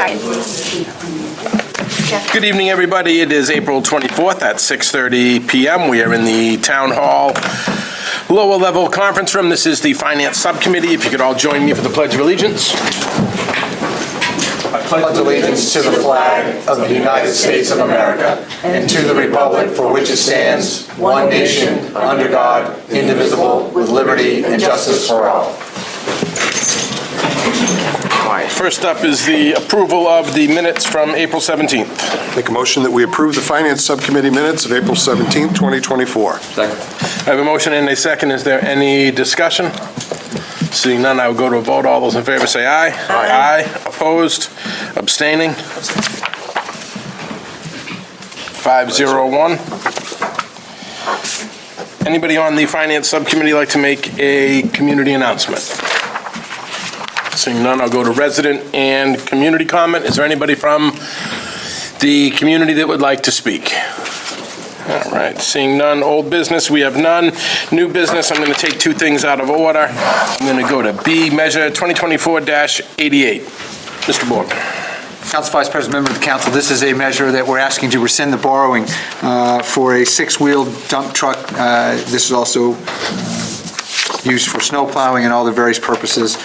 Second. Good evening, everybody. It is April 24th at 6:30 p.m. We are in the Town Hall lower level conference room. This is the Finance Subcommittee. If you could all join me for the Pledge of Allegiance. I pledge allegiance to the flag of the United States of America and to the republic for which it stands, one nation, under God, indivisible, with liberty and justice for all. First up is the approval of the minutes from April 17th. Make a motion that we approve the Finance Subcommittee minutes of April 17th, 2024. Second. I have a motion and a second. Is there any discussion? Seeing none, I will go to a vote. All those in favor say aye. Aye. Opposed? Abstaining? 501. Anybody on the Finance Subcommittee like to make a community announcement? Seeing none, I'll go to resident and community comment. Is there anybody from the community that would like to speak? All right, seeing none. Old business, we have none. New business, I'm going to take two things out of order. I'm going to go to B, measure 2024-88. Mr. Borg. Council Vice President, member of the council, this is a measure that we're asking to rescind the borrowing for a six-wheel dump truck. This is also used for snow plowing and all the various purposes.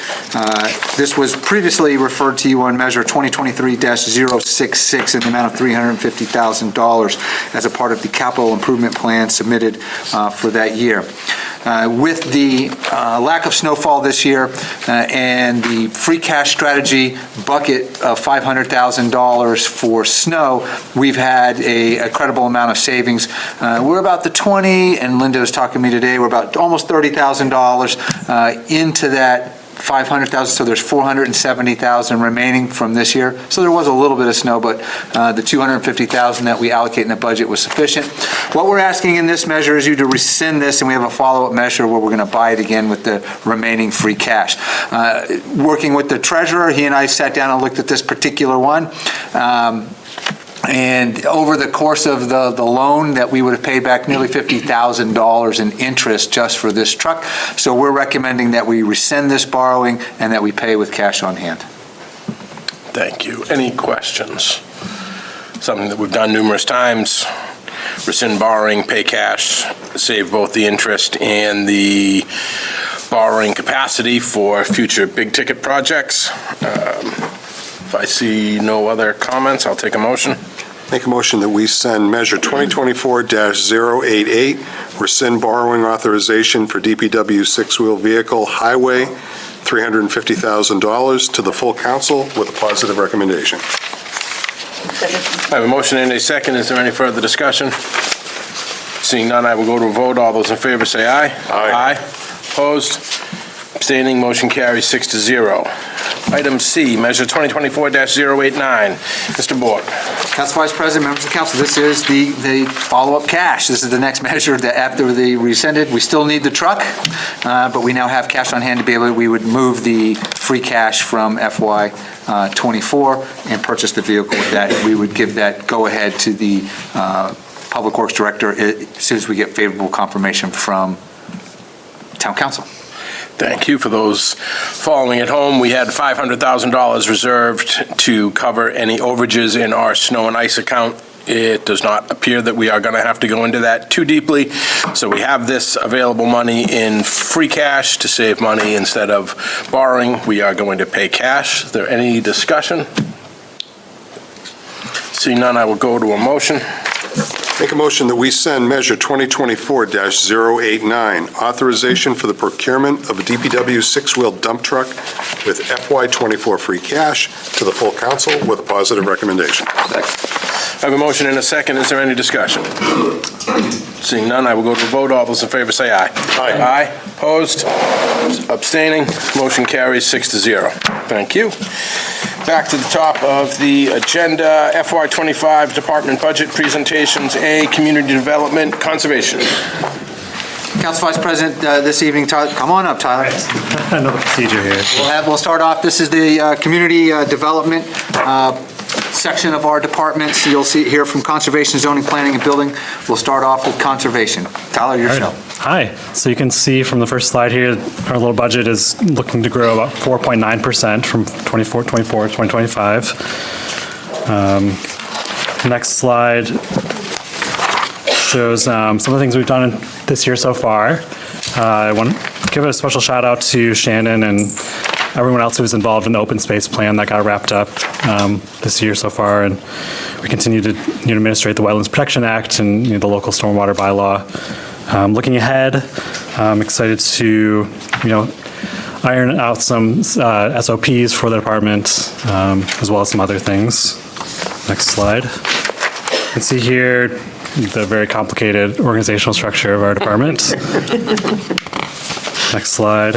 This was previously referred to you on measure 2023-066 in the amount of $350,000 as a part of the capital improvement plan submitted for that year. With the lack of snowfall this year and the free cash strategy bucket of $500,000 for snow, we've had a credible amount of savings. We're about the 20, and Linda was talking to me today, we're about almost $30,000 into that 500,000, so there's 470,000 remaining from this year. So there was a little bit of snow, but the 250,000 that we allocate in the budget was sufficient. What we're asking in this measure is you to rescind this, and we have a follow-up measure where we're going to buy it again with the remaining free cash. Working with the treasurer, he and I sat down and looked at this particular one. And over the course of the loan that we would have paid back nearly $50,000 in interest just for this truck. So we're recommending that we rescind this borrowing and that we pay with cash on hand. Thank you. Any questions? Something that we've done numerous times. Rescind borrowing, pay cash, save both the interest and the borrowing capacity for future big-ticket projects. If I see no other comments, I'll take a motion. Make a motion that we send measure 2024-088, rescind borrowing authorization for DPW six-wheel vehicle highway, $350,000 to the full council with a positive recommendation. I have a motion and a second. Is there any further discussion? Seeing none, I will go to a vote. All those in favor say aye. Aye. Opposed? Abstaining, motion carries 6-0. Item C, measure 2024-089. Mr. Borg. Council Vice President, members of the council, this is the follow-up cash. This is the next measure that after they rescinded, we still need the truck, but we now have cash on hand to be able to, we would move the free cash from FY 24 and purchase the vehicle with that. We would give that go-ahead to the Public Works Director as soon as we get favorable confirmation from Town Council. Thank you. For those following at home, we had $500,000 reserved to cover any overages in our snow and ice account. It does not appear that we are going to have to go into that too deeply. So we have this available money in free cash to save money instead of borrowing. We are going to pay cash. Is there any discussion? Seeing none, I will go to a motion. Make a motion that we send measure 2024-089, authorization for the procurement of a DPW six-wheel dump truck with FY24 free cash to the full council with a positive recommendation. I have a motion and a second. Is there any discussion? Seeing none, I will go to a vote. All those in favor say aye. Aye. Aye. Opposed? Abstaining? Motion carries 6-0. Thank you. Back to the top of the agenda, FY25 Department Budget Presentations, A, Community Development, Conservation. Council Vice President, this evening, Tyler, come on up, Tyler. Another procedure here. We'll start off, this is the Community Development section of our departments. You'll see here from Conservation, Zoning, Planning, and Building. We'll start off with Conservation. Tyler, your show. Hi. So you can see from the first slide here, our little budget is looking to grow about 4.9% from 24 to 2025. Next slide shows some of the things we've done this year so far. I want to give a special shout out to Shannon and everyone else who was involved in the open space plan that got wrapped up this year so far. And we continue to administrate the Wetlands Protection Act and the local stormwater bylaw. Looking ahead, I'm excited to iron out some SOPs for the department, as well as some other things. Next slide. You can see here the very complicated organizational structure of our department. Next slide.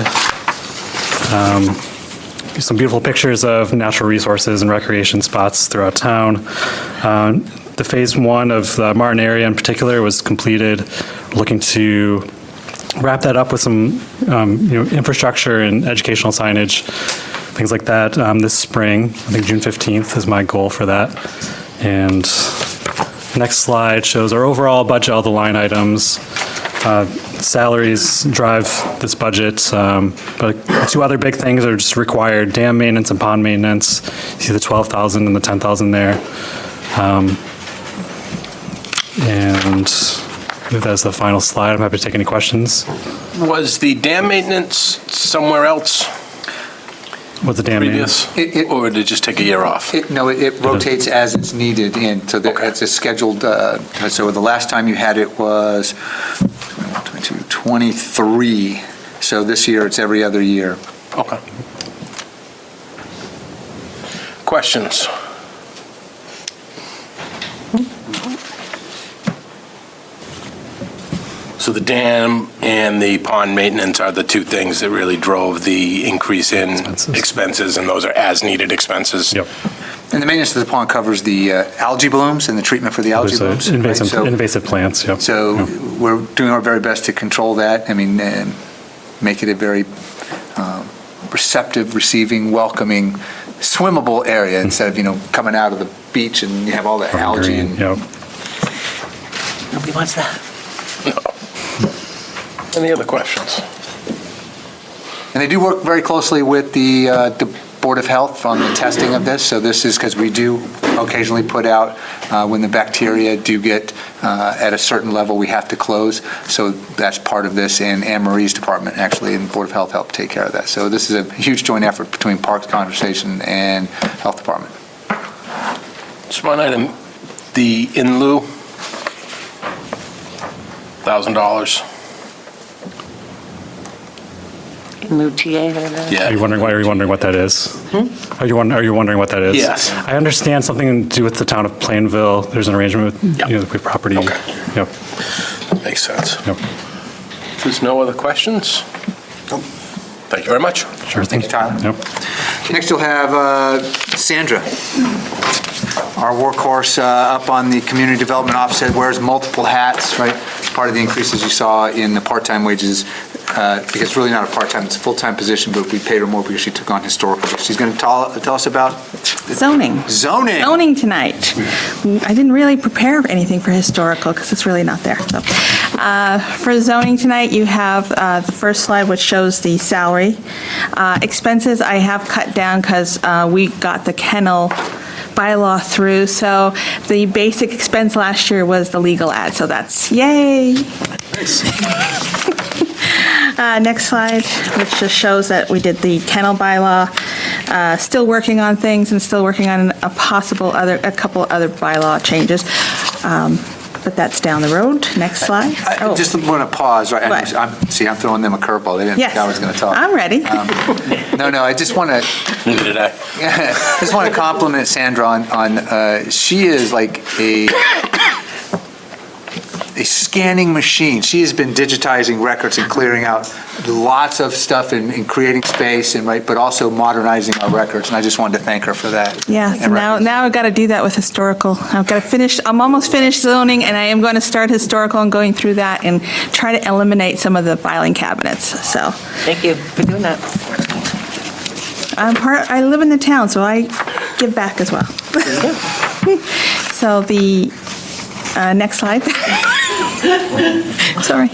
Some beautiful pictures of natural resources and recreation spots throughout town. The phase 1 of the Martin area in particular was completed. We're looking to wrap that up with some infrastructure and educational signage, things like that this spring. I think June 15th is my goal for that. And next slide shows our overall budget, all the line items. Salaries drive this budget, but two other big things are just required: dam maintenance and pond maintenance. You see the 12,000 and the 10,000 there. And I believe that's the final slide. I'm happy to take any questions. Was the dam maintenance somewhere else What's the dam previous? Or did it just take a year off? It rotates as it's needed in, so it's a scheduled, so the last time you had it was 23, so this year it's every other year. Okay. Questions? So the dam and the pond maintenance are the two things that really drove the increase in expenses, and those are as-needed expenses? Yep. And the maintenance of the pond covers the algae blooms and the treatment for the algae blooms. Invasive plants, yep. So we're doing our very best to control that. I mean, make it a very receptive, receiving, welcoming, swimmable area instead of, coming out of the beach and you have all the algae. Green, yep. Nobody wants that. Any other questions? And they do work very closely with the Board of Health on the testing of this. So this is because we do occasionally put out when the bacteria do get at a certain level, we have to close. So that's part of this, and Anne Marie's department actually and Board of Health help take care of that. So this is a huge joint effort between Parks, Conservation, and Health Department. Just one item, the in lieu, $1,000. Yeah. Are you wondering what that is? Are you wondering what that is? Yes. I understand something to do with the town of Plainville. There's an arrangement with the property. Okay. Yep. Makes sense. Yep. If there's no other questions? Thank you very much. Sure. Thank you, Tyler. Yep. Next, you'll have Sandra, our workhorse up on the community development office, wears multiple hats, right? Part of the increases you saw in the part-time wages, because it's really not a part-time, it's a full-time position, but we paid her more because she took on historical. She's going to tell us about Zoning. Zoning tonight. I didn't really prepare anything for historical because it's really not there. So, for zoning tonight, you have the first slide, which shows the salary. Expenses I have cut down because we got the kennel bylaw through. So the basic expense last year was the legal ad. So that's yay. Next slide, which just shows that we did the kennel bylaw, still working on things and still working on a couple other bylaw changes, but that's down the road. Next slide. I just want to pause. Right? What? I'm throwing them a curveball. They didn't think I was going to talk. I'm ready. No, I just want to. Neither did I. I just want to compliment Sandra on she is like a scanning machine. She has been digitizing records and clearing out lots of stuff and creating space but also modernizing our records. And I just wanted to thank her for that. Yeah. So now I've got to do that with historical. I've got to finish. I'm almost finished zoning, and I am going to start historical and going through that and try to eliminate some of the filing cabinets. So. Thank you for doing that. I live in the town, so I give back as well. So the next slide. Sorry.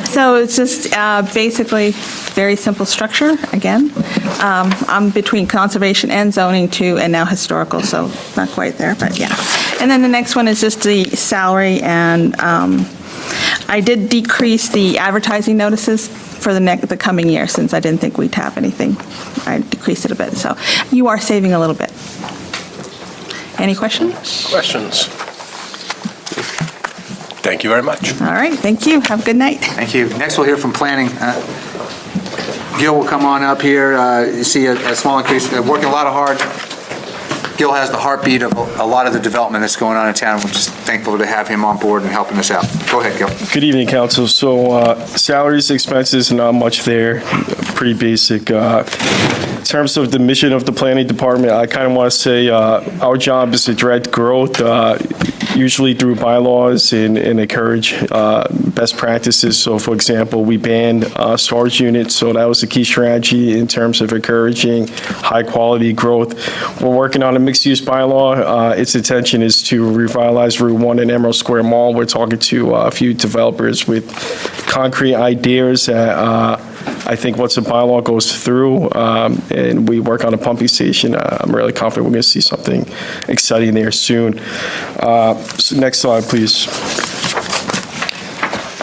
So it's just basically very simple structure, again. I'm between conservation and zoning too, and now historical, so not quite there, but yeah. And then the next one is just the salary, and I did decrease the advertising notices for the coming year, since I didn't think we'd have anything. I decreased it a bit, so you are saving a little bit. Any questions? Questions? Thank you very much. All right, thank you. Have a good night. Thank you. Next, we'll hear from planning. Gil will come on up here. You see a small increase. They're working a lot of hard. Gil has the heartbeat of a lot of the development that's going on in town. We're just thankful to have him on board and helping us out. Go ahead, Gil. Good evening, Council. So salaries, expenses, not much there, pretty basic. In terms of the mission of the planning department, I kind of want to say our job is to direct growth, usually through bylaws and encourage best practices. So for example, we banned storage units, so that was a key strategy in terms of encouraging high quality growth. We're working on a mixed-use bylaw. Its intention is to revitalize Route 1 and Emerald Square Mall. We're talking to a few developers with concrete ideas that I think once the bylaw goes through and we work on a pumping station, I'm really confident we're going to see something exciting there soon. So next slide, please.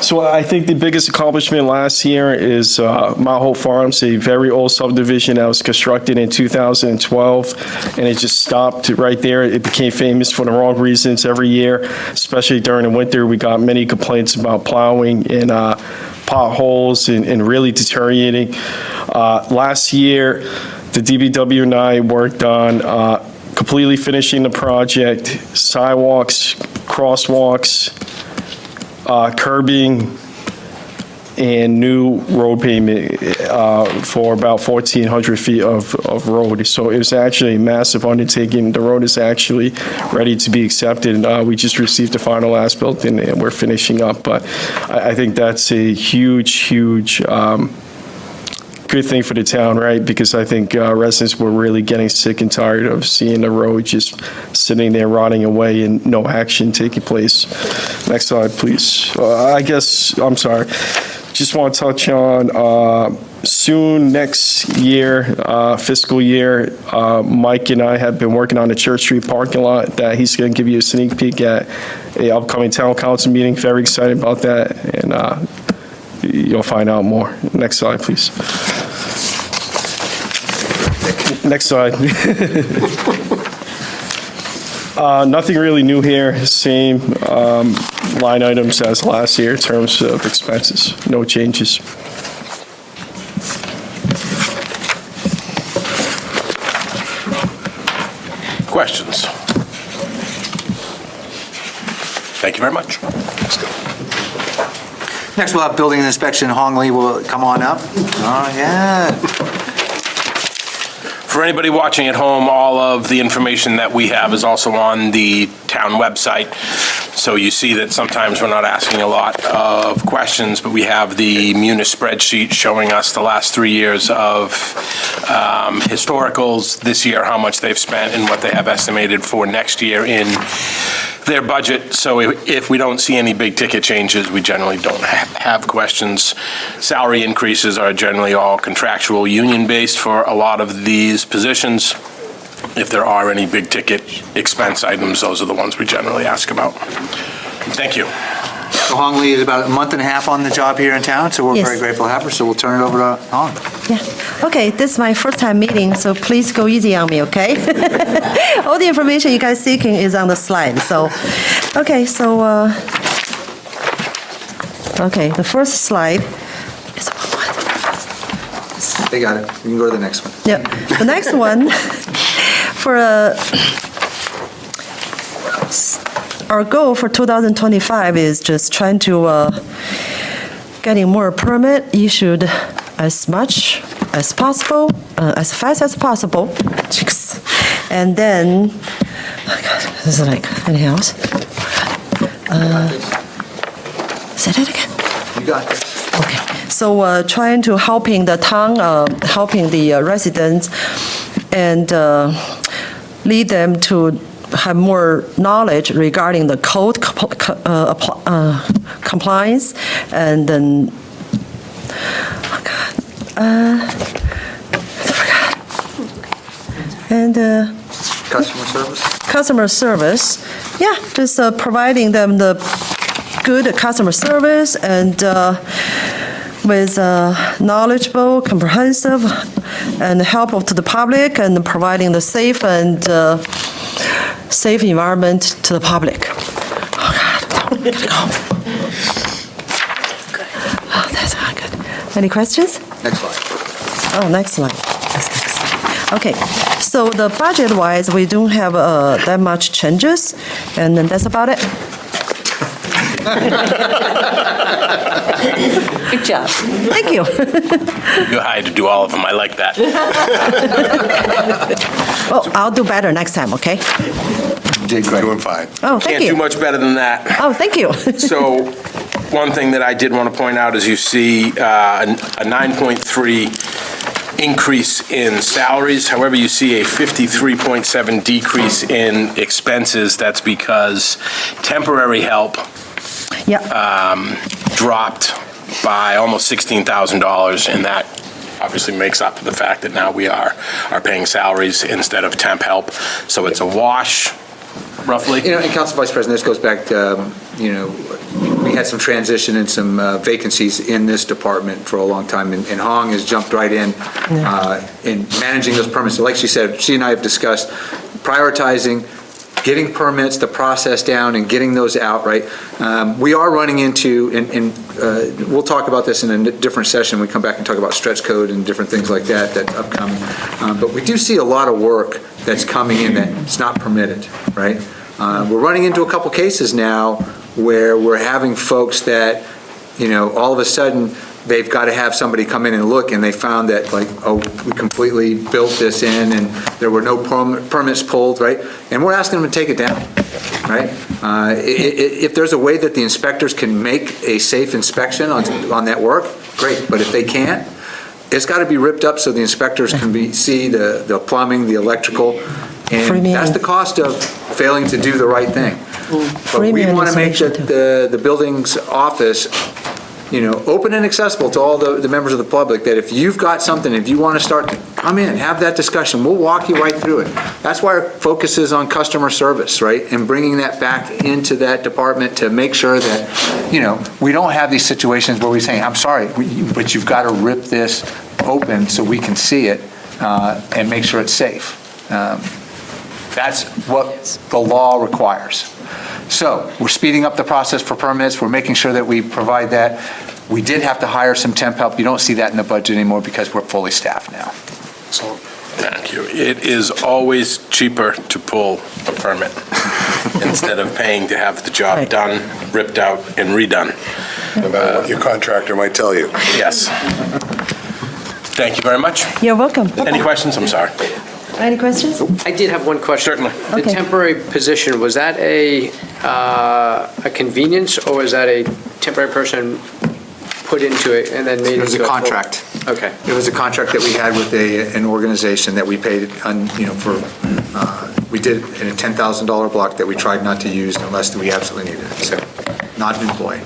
So I think the biggest accomplishment last year is Mount Hope Farms, a very old subdivision that was constructed in 2012, and it just stopped right there. It became famous for the wrong reasons every year, especially during the winter. We got many complaints about plowing and potholes and really deteriorating. Last year, the DPW and I worked on completely finishing the project, sidewalks, crosswalks, curbing, and new road pavement for about 1,400 feet of road. So it was actually a massive undertaking. The road is actually ready to be accepted. We just received the final as-built and we're finishing up. But I think that's a huge good thing for the town, right? Because I think residents were really getting sick and tired of seeing the road just sitting there rotting away and no action taking place. Next slide, please. I'm sorry. Just want to touch on soon next year, fiscal year, Mike and I have been working on the Church Street parking lot that he's going to give you a sneak peek at a upcoming town council meeting. Very excited about that, and you'll find out more. Next slide, please. Next slide. Nothing really new here. Same line items as last year in terms of expenses. No changes. Questions? Thank you very much. Let's go. Next, we'll have building inspection. Hong Lee will come on up. Oh, yeah. For anybody watching at home, all of the information that we have is also on the town website. So you see that sometimes we're not asking a lot of questions, but we have the Munis spreadsheet showing us the last 3 years of historicals, this year how much they've spent and what they have estimated for next year in their budget. So if we don't see any big ticket changes, we generally don't have questions. Salary increases are generally all contractual, union-based for a lot of these positions. If there are any big ticket expense items, those are the ones we generally ask about. Thank you. So Hong Lee is about a month and a half on the job here in town, so we're very grateful to have her. So we'll turn it over to Hong. Yeah. Okay, this is my first time meeting, so please go easy on me, okay? All the information you guys seeking is on the slide. So, okay, the first slide is about what? They got it. You can go to the next one. Yeah, the next one for our goal for 2025 is just trying to getting more permit issued as much as possible, as fast as possible. And then, oh God, this is like anything else. Say that again. You got this. Okay, so trying to helping the town, helping the residents, and lead them to have more knowledge regarding the code compliance, and then, oh God, I forgot. And Customer service? customer service, yeah, just providing them the good customer service and with knowledgeable, comprehensive, and helpful to the public, and providing the safe and safe environment to the public. Oh, God, I gotta go. Oh, that's not good. Any questions? Next slide. Oh, next slide. That's next. Okay, so the budget-wise, we don't have that much changes, and then that's about it. Good job. Thank you. You hired to do all of them, I like that. Oh, I'll do better next time, okay? You did great. Doing fine. Oh, thank Can't do you. much better than that. Oh, thank you. So, one thing that I did want to point out is you see a 9.3 increase in salaries. However, you see a 53.7 decrease in expenses. That's because temporary help Yeah, dropped by almost $16,000, and that obviously makes up for the fact that now we are paying salaries instead of temp help. So it's a wash, roughly. And Council Vice President, this goes back to, we had some transition and some vacancies in this department for a long time, and Hong has jumped right in managing those permits. So like she said, she and I have discussed prioritizing, getting permits, the process down, and getting those out, right? We are running into, and we'll talk about this in a different session, we come back and talk about stretch code and different things like that upcoming. But we do see a lot of work that's coming in that's not permitted, right? We're running into a couple cases now where we're having folks that, all of a sudden, they've got to have somebody come in and look, and they found that, we completely built this in, and there were no permits pulled, right? And we're asking them to take it down, right? If there's a way that the inspectors can make a safe inspection on that work, great, but if they can't, it's got to be ripped up so the inspectors can see the plumbing, the electrical, and that's the cost of failing to do the right thing. But we want to make that the building's office, open and accessible to all the members of the public, that if you've got something, if you want to start, come in, have that discussion. We'll walk you right through it. That's why our focus is on customer service, right? And bringing that back into that department to make sure that, we don't have these situations where we say, I'm sorry, but you've got to rip this open so we can see it and make sure it's safe. That's what the law requires. So we're speeding up the process for permits. We're making sure that we provide that. We did have to hire some temp help. You don't see that in the budget anymore because we're fully staffed now. So, Thank you. It is always cheaper to pull a permit instead of paying to have the job Right. done, ripped out, and redone. no matter what your contractor might tell you. Yes. Thank you very much. You're welcome. Any questions? I'm sorry. Any questions? I did have one question. Certainly. The Okay. temporary position, was that a convenience, or was that a temporary person put into it and then made It was a into full- contract. Okay. It was a contract that we had with an organization that we paid we did in a $10,000 block that we tried not to use unless we absolutely needed it. So, not an employee.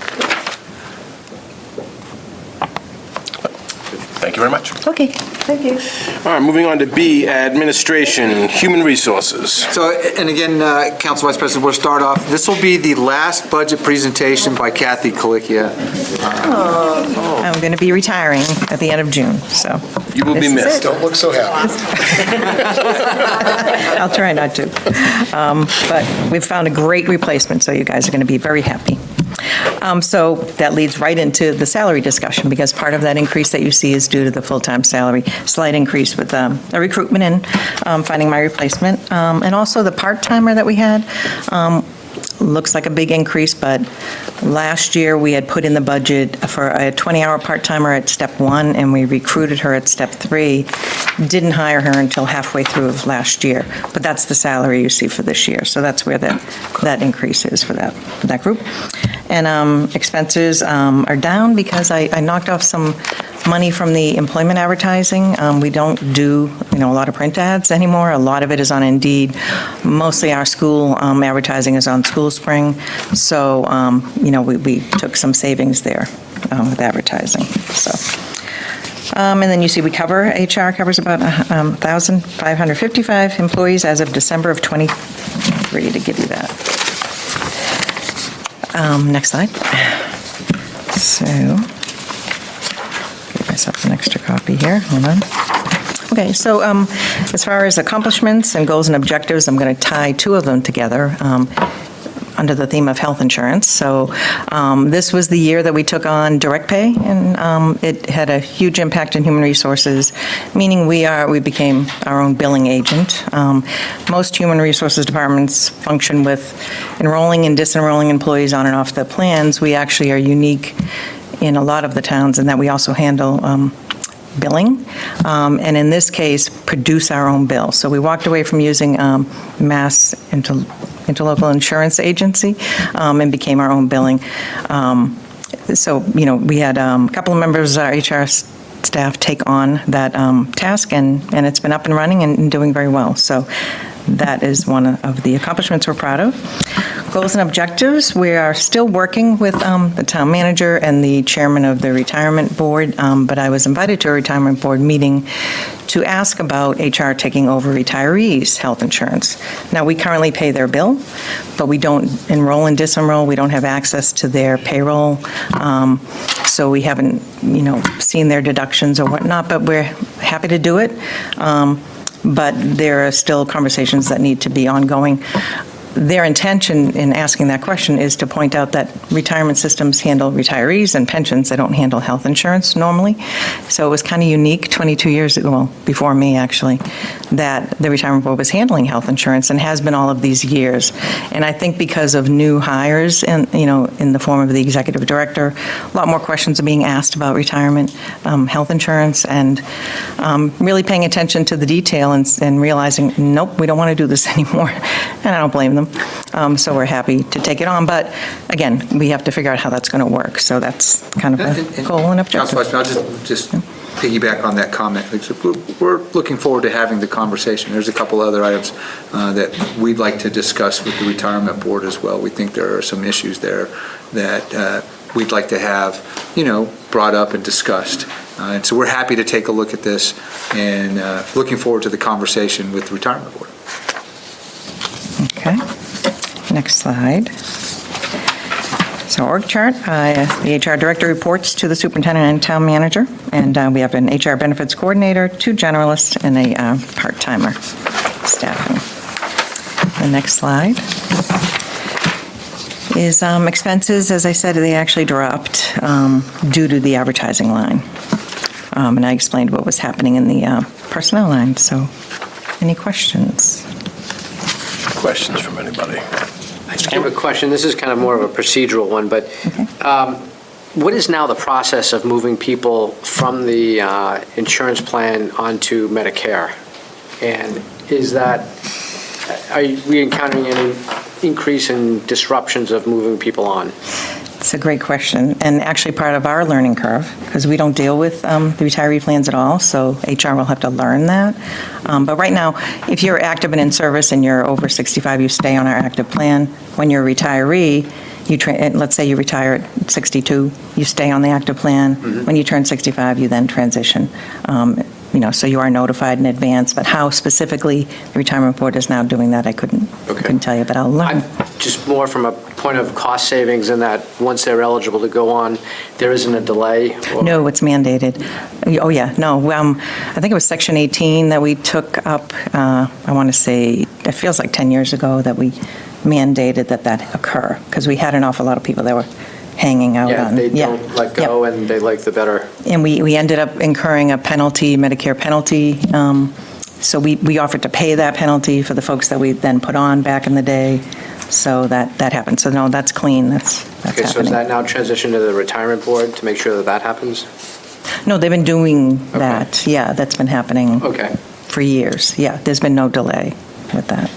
Thank you very much. Okay, thank you. All right, moving on to B, Administration, Human Resources. So, and again, Council Vice President, we'll start off. This will be the last budget presentation by Kathy Colicchia. I'm going to be retiring at the end of June, so. You will be This is missed. Don't look so happy. I'll try not to. But we've found a great replacement, so you guys are going to be very happy. So that leads right into the salary discussion, because part of that increase that you see is due to the full-time salary, slight increase with the recruitment and finding my replacement. And also the part-timer that we had, looks like a big increase, but last year we had put in the budget for a 20-hour part-timer at step 1, and we recruited her at step 3. Didn't hire her until halfway through of last year, but that's the salary you see for this year. So that's where that increase is for that group. And expenses are down because I knocked off some money from the employment advertising. We don't do, a lot of print ads anymore. A lot of it is on Indeed. Mostly our school advertising is on School Spring. So, we took some savings there with advertising, so. And then you see HR covers about 1,555 employees as of December of '23, to give you that. Next slide. So, give myself an extra copy here, hold on. Okay, so as far as accomplishments and goals and objectives, I'm going to tie two of them together under the theme of health insurance. So this was the year that we took on direct pay, and it had a huge impact in human resources, meaning we became our own billing agent. Most human resources departments function with enrolling and disenrolling employees on and off the plans. We actually are unique in a lot of the towns in that we also handle billing, and in this case, produce our own bill. So we walked away from using Mass Interlocal Insurance Agency and became our own billing. So, we had a couple of members of our HR staff take on that task, and it's been up and running and doing very well. So that is one of the accomplishments we're proud of. Goals and objectives, we are still working with the town manager and the chairman of the retirement board, but I was invited to a retirement board meeting to ask about HR taking over retirees' health insurance. Now, we currently pay their bill, but we don't enroll and disenroll. We don't have access to their payroll, so we haven't, seen their deductions or whatnot, but we're happy to do it. But there are still conversations that need to be ongoing. Their intention in asking that question is to point out that retirement systems handle retirees and pensions. They don't handle health insurance normally. So it was kind of unique 22 years ago, well, before me actually, that the retirement board was handling health insurance and has been all of these years. And I think because of new hires in the form of the executive director, a lot more questions are being asked about retirement, health insurance, and really paying attention to the detail and realizing, nope, we don't want to do this anymore. And I don't blame them. So we're happy to take it on. But again, we have to figure out how that's going to work. So that's kind of a goal and objective. Council Vice President, I'll just piggyback on that comment. We're looking forward to having the conversation. There's a couple other items that we'd like to discuss with the retirement board as well. We think there are some issues there that we'd like to have, brought up and discussed. And so we're happy to take a look at this and looking forward to the conversation with the retirement board. Okay, next slide. So org chart, the HR director reports to the superintendent and town manager, and we have an HR benefits coordinator, 2 generalists, and a part-timer staffing. The next slide is expenses. As I said, they actually dropped due to the advertising line. And I explained what was happening in the personnel line. So any questions? Questions from anybody? I have a question. This is kind of more of a procedural one, but what is now the process of moving people from the insurance plan onto Medicare? And are we encountering any increase in disruptions of moving people on? It's a great question, and actually part of our learning curve, because we don't deal with the retiree plans at all, so HR will have to learn that. But right now, if you're active and in service and you're over 65, you stay on our active plan. When you're a retiree, let's say you retire at 62, you stay on the active plan. Mm-hmm. When you turn 65, you then transition. So you are notified in advance, but how specifically the retirement board is now doing that, I couldn't tell you, but I'll learn. Just more from a point of cost savings in that once they're eligible to go on, there isn't a delay? No, it's mandated. Oh, yeah, no. I think it was Section 18 that we took up, I want to say, it feels like 10 years ago that we mandated that occur, because we had an awful lot of people that were hanging out on. They don't let go, and they like the better. And we ended up incurring a penalty, Medicare penalty. So we offered to pay that penalty for the folks that we then put on back in the day. So that happened. So no, that's clean. That's okay, happening. so is that now transitioned to the retirement board to make sure that happens? No, they've been doing that. Yeah, that's been happening for years. Yeah, there's been no delay with that.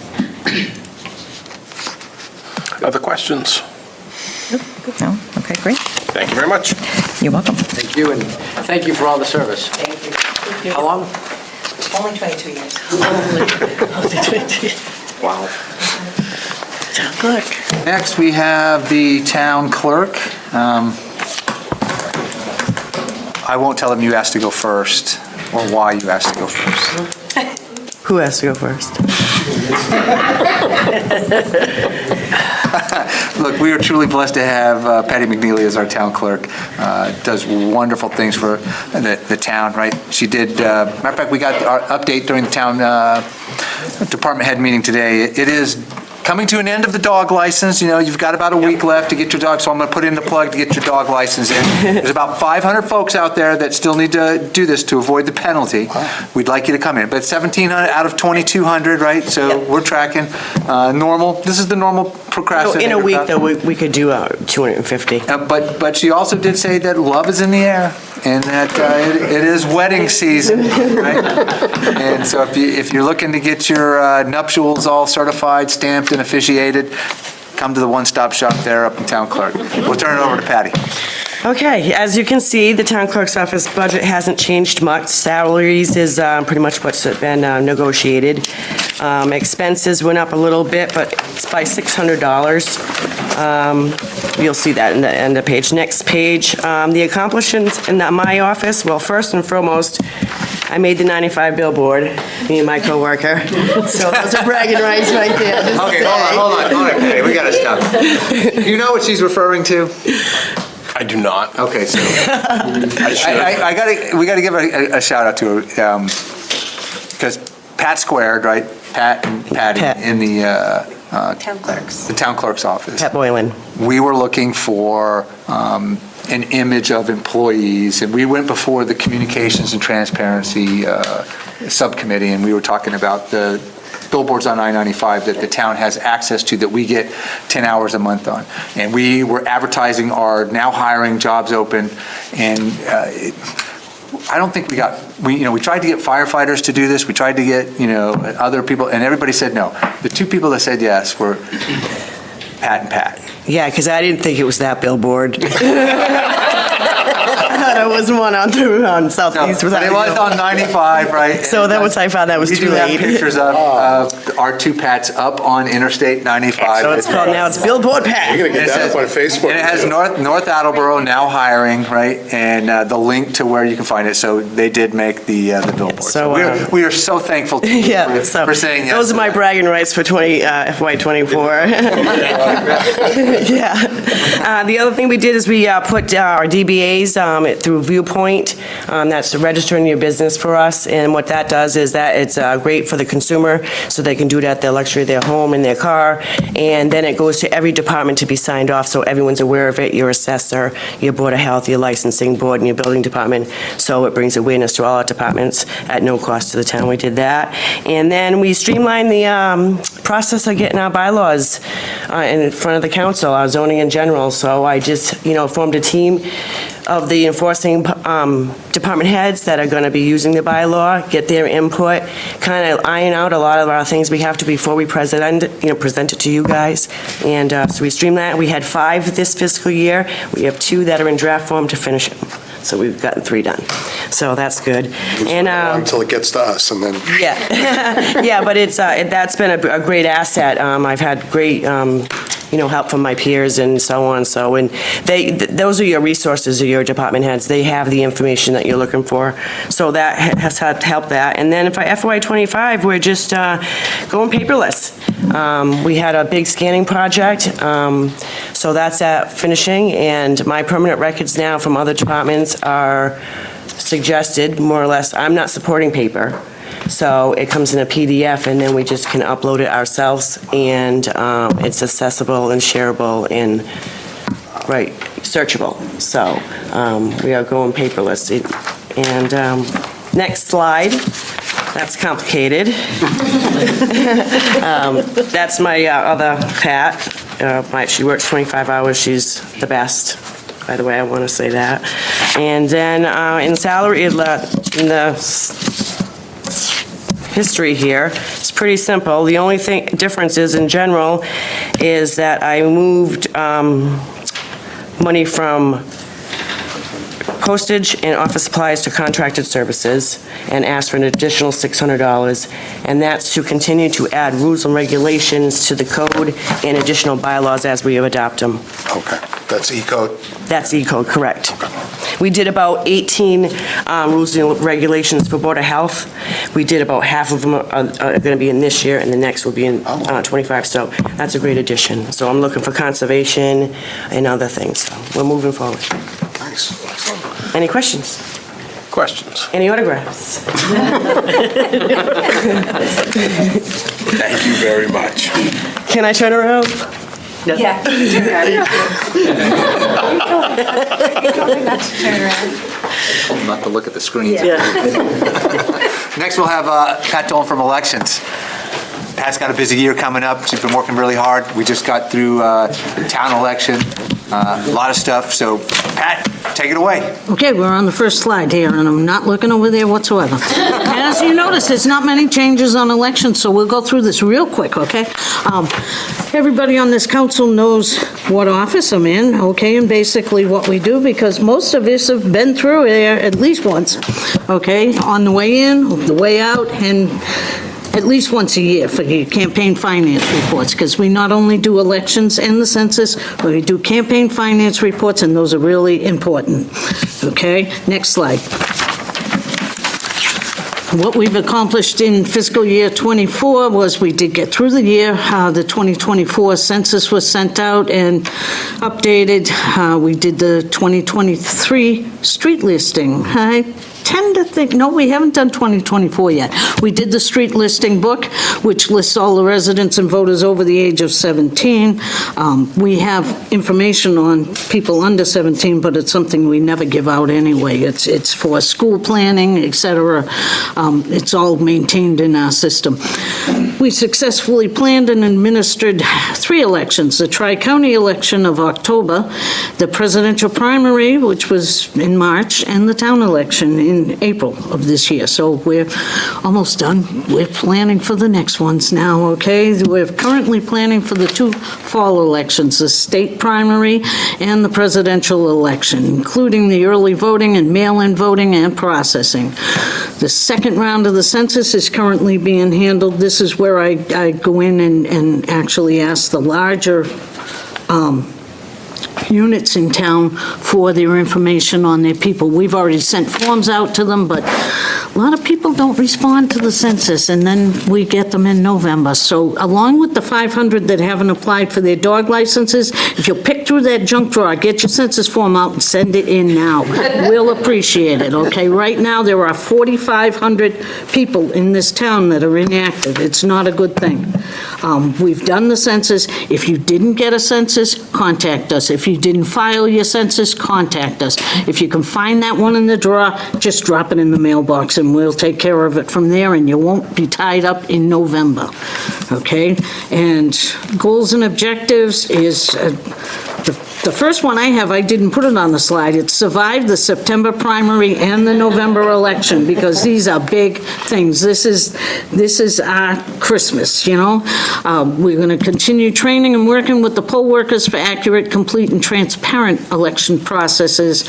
Other questions? No? Okay, great. Thank you very much. You're welcome. Thank you. And Thank you for all the service. Thank you. How long? Only 22 years. Wow. Look. Next, we have the town clerk. I won't tell them you asked to go first, or why you asked to go first. Who has to go first? Look, we are truly blessed to have Patty McNeely as our town clerk. Does wonderful things for the town, right? She did, matter of fact, we got our update during the town department head meeting today. It is coming to an end of the dog license. You know, you've got about a week left to get your dog, so I'm going to put in the plug to get your dog license in. There's about 500 folks out there that still need to do this to avoid the penalty. We'd like you to come in, but 1,700 out of 2,200, right? So we're tracking normal. This is the normal procrastinator. In a week, though, we could do 250. But she also did say that love is in the air, and that it is wedding season, right? And so if you're looking to get your nuptials all certified, stamped, and officiated, come to the one-stop shop there up in Town Clerk. We'll turn it over to Patty. Okay, as you can see, the town clerk's office budget hasn't changed much. Salaries is pretty much what's been negotiated. Expenses went up a little bit, but it's by $600. You'll see that in the end of the page. Next page, the accomplishments in my office. Well, first and foremost, I made the 95 billboard, me and my coworker. So those are bragging rights right there. Okay, hold on, Patty. We got to stop. You know what she's referring to? I do not. Okay, so I should. we got to give a shout out to her because Pat Squared, right? Pat and Patty Pat. in the Town clerks. the town clerk's office. Pat Boylan. We were looking for an image of employees, and we went before the Communications and Transparency Subcommittee, and we were talking about the billboards on I-95 that the town has access to that we get 10 hours a month on. And we were advertising our now hiring jobs open, and I don't think we tried to get firefighters to do this. We tried to get, other people, and everybody said no. The two people that said yes were Pat and Pat. Yeah, because I didn't think it was that billboard. I thought it was one on Southeast. But it was on 95, right? So that was, I found that was We too do have late. pictures of our two Pats up on Interstate 95. So it's called, now it's Billboard Pat. You're going to get that up on Facebook. And it has North Attleboro now hiring, right? And the link to where you can find it. So they did make the billboard. So, we are so thankful to you Yeah, so for saying yes. those are my bragging rights for FY24. Yeah. The other thing we did is we put our DBAs through Viewpoint. That's registering your business for us. And what that does is that it's great for the consumer, so they can do it at the luxury of their home, in their car. And then it goes to every department to be signed off, so everyone's aware of it, your assessor, your Board of Health, your licensing board, and your building department. So it brings awareness to all our departments at no cost to the town. We did that. And then we streamlined the process of getting our bylaws in front of the council, our zoning in general. So I just, formed a team of the enforcing department heads that are going to be using the bylaw, get their input, kind of iron out a lot of our things we have to before we present it to you guys. And so we streamlined. We had 5 this fiscal year. We have 2 that are in draft form to finish it. So we've gotten 3 done. So that's good. And Until it gets to us, and then... yeah, yeah, but that's been a great asset. I've had great, help from my peers and so on. So, and those are your resources, are your department heads. They have the information that you're looking for. So that has helped that. And then for FY25, we're just going paperless. We had a big scanning project, so that's at finishing. And my permanent records now from other departments are suggested, more or less. I'm not supporting paper. So it comes in a PDF, and then we just can upload it ourselves, and it's accessible and shareable and, searchable. So we are going paperless. And next slide. That's complicated. That's my other Pat. She works 25 hours. She's the best. By the way, I want to say that. And then in salary, in the history here, it's pretty simple. The only difference is, in general, is that I moved money from postage and office supplies to contracted services, and asked for an additional $600, and that's to continue to add rules and regulations to the code and additional bylaws as we adopt them. Okay, that's E-code? That's E-code, correct. We did about 18 rules and regulations for Board of Health. We did about half of them are going to be in this year, and the next will be in 25, so that's a great addition. So I'm looking for conservation and other things, so we're moving forward. Nice. Excellent. Any questions? Questions? Any autographs? Thank you very much. Can I turn around? Yeah. Not to look at the screen. Yeah. Next, we'll have Pat Dolan from Elections. Pat's got a busy year coming up. She's been working really hard. We just got through the town election, a lot of stuff. So, Pat, take it away. Okay, we're on the first slide here, and I'm not looking over there whatsoever. As you notice, there's not many changes on elections, so we'll go through this real quick, okay? Everybody on this council knows what office I'm in, okay, and basically what we do, because most of us have been through there at least once, okay? On the way in, the way out, and at least once a year for your campaign finance reports, because we not only do elections and the census, but we do campaign finance reports, and those are really important. Okay, next slide. What we've accomplished in fiscal year '24 was we did get through the year. The 2024 census was sent out and updated. We did the 2023 street listing. I tend to think, no, we haven't done 2024 yet. We did the street listing book, which lists all the residents and voters over the age of 17. We have information on people under 17, but it's something we never give out anyway. It's for school planning, et cetera. It's all maintained in our system. We successfully planned and administered 3 elections, the Tri-County election of October, the presidential primary, which was in March, and the town election in April of this year. So we're almost done. We're planning for the next ones now, okay? We're currently planning for the 2 fall elections, the state primary and the presidential election, including the early voting and mail-in voting and processing. The second round of the census is currently being handled. This is where I go in and actually ask the larger units in town for their information on their people. We've already sent forms out to them, but a lot of people don't respond to the census, and then we get them in November. So along with the 500 that haven't applied for their dog licenses, if you'll pick through that junk drawer, get your census form out and send it in now. We'll appreciate it, okay? Right now, there are 4,500 people in this town that are inactive. It's not a good thing. We've done the census. If you didn't get a census, contact us. If you didn't file your census, contact us. If you can find that one in the drawer, just drop it in the mailbox and we'll take care of it from there, and you won't be tied up in November, okay? And goals and objectives is, the first one I have, I didn't put it on the slide. It's survive the September primary and the November election, because these are big things. This is our Christmas, you know? We're going to continue training and working with the poll workers for accurate, complete, and transparent election processes.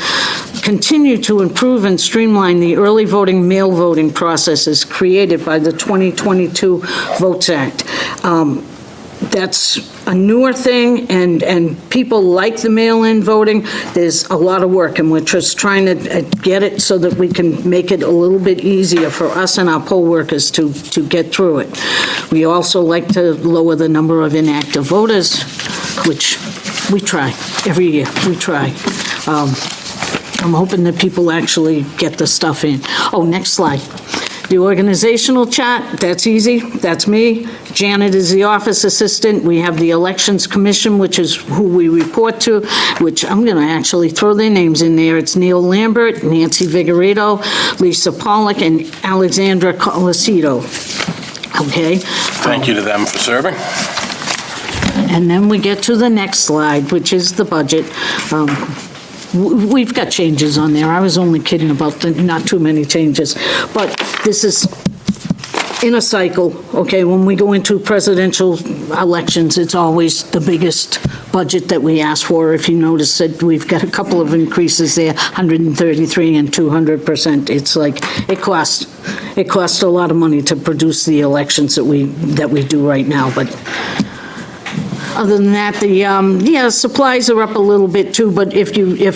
Continue to improve and streamline the early voting, mail voting processes created by the 2022 Votes Act. That's a newer thing, and people like the mail-in voting. There's a lot of work, and we're just trying to get it so that we can make it a little bit easier for us and our poll workers to get through it. We also like to lower the number of inactive voters, which we try every year. We try. I'm hoping that people actually get the stuff in. Oh, next slide. The organizational chart, that's easy, that's me. Janet is the office assistant. We have the Elections Commission, which is who we report to, which I'm going to actually throw their names in there. It's Neil Lambert, Nancy Vigorito, Lisa Pollock, and Alexandra Colacito. Okay? Thank you to them for serving. And then we get to the next slide, which is the budget. We've got changes on there. I was only kidding about the not too many changes. But this is in a cycle, okay, when we go into presidential elections, it's always the biggest budget that we ask for. If you notice that we've got a couple of increases there, 133 and 200%. It's like, it costs a lot of money to produce the elections that we do right now, but other than that, supplies are up a little bit too, but if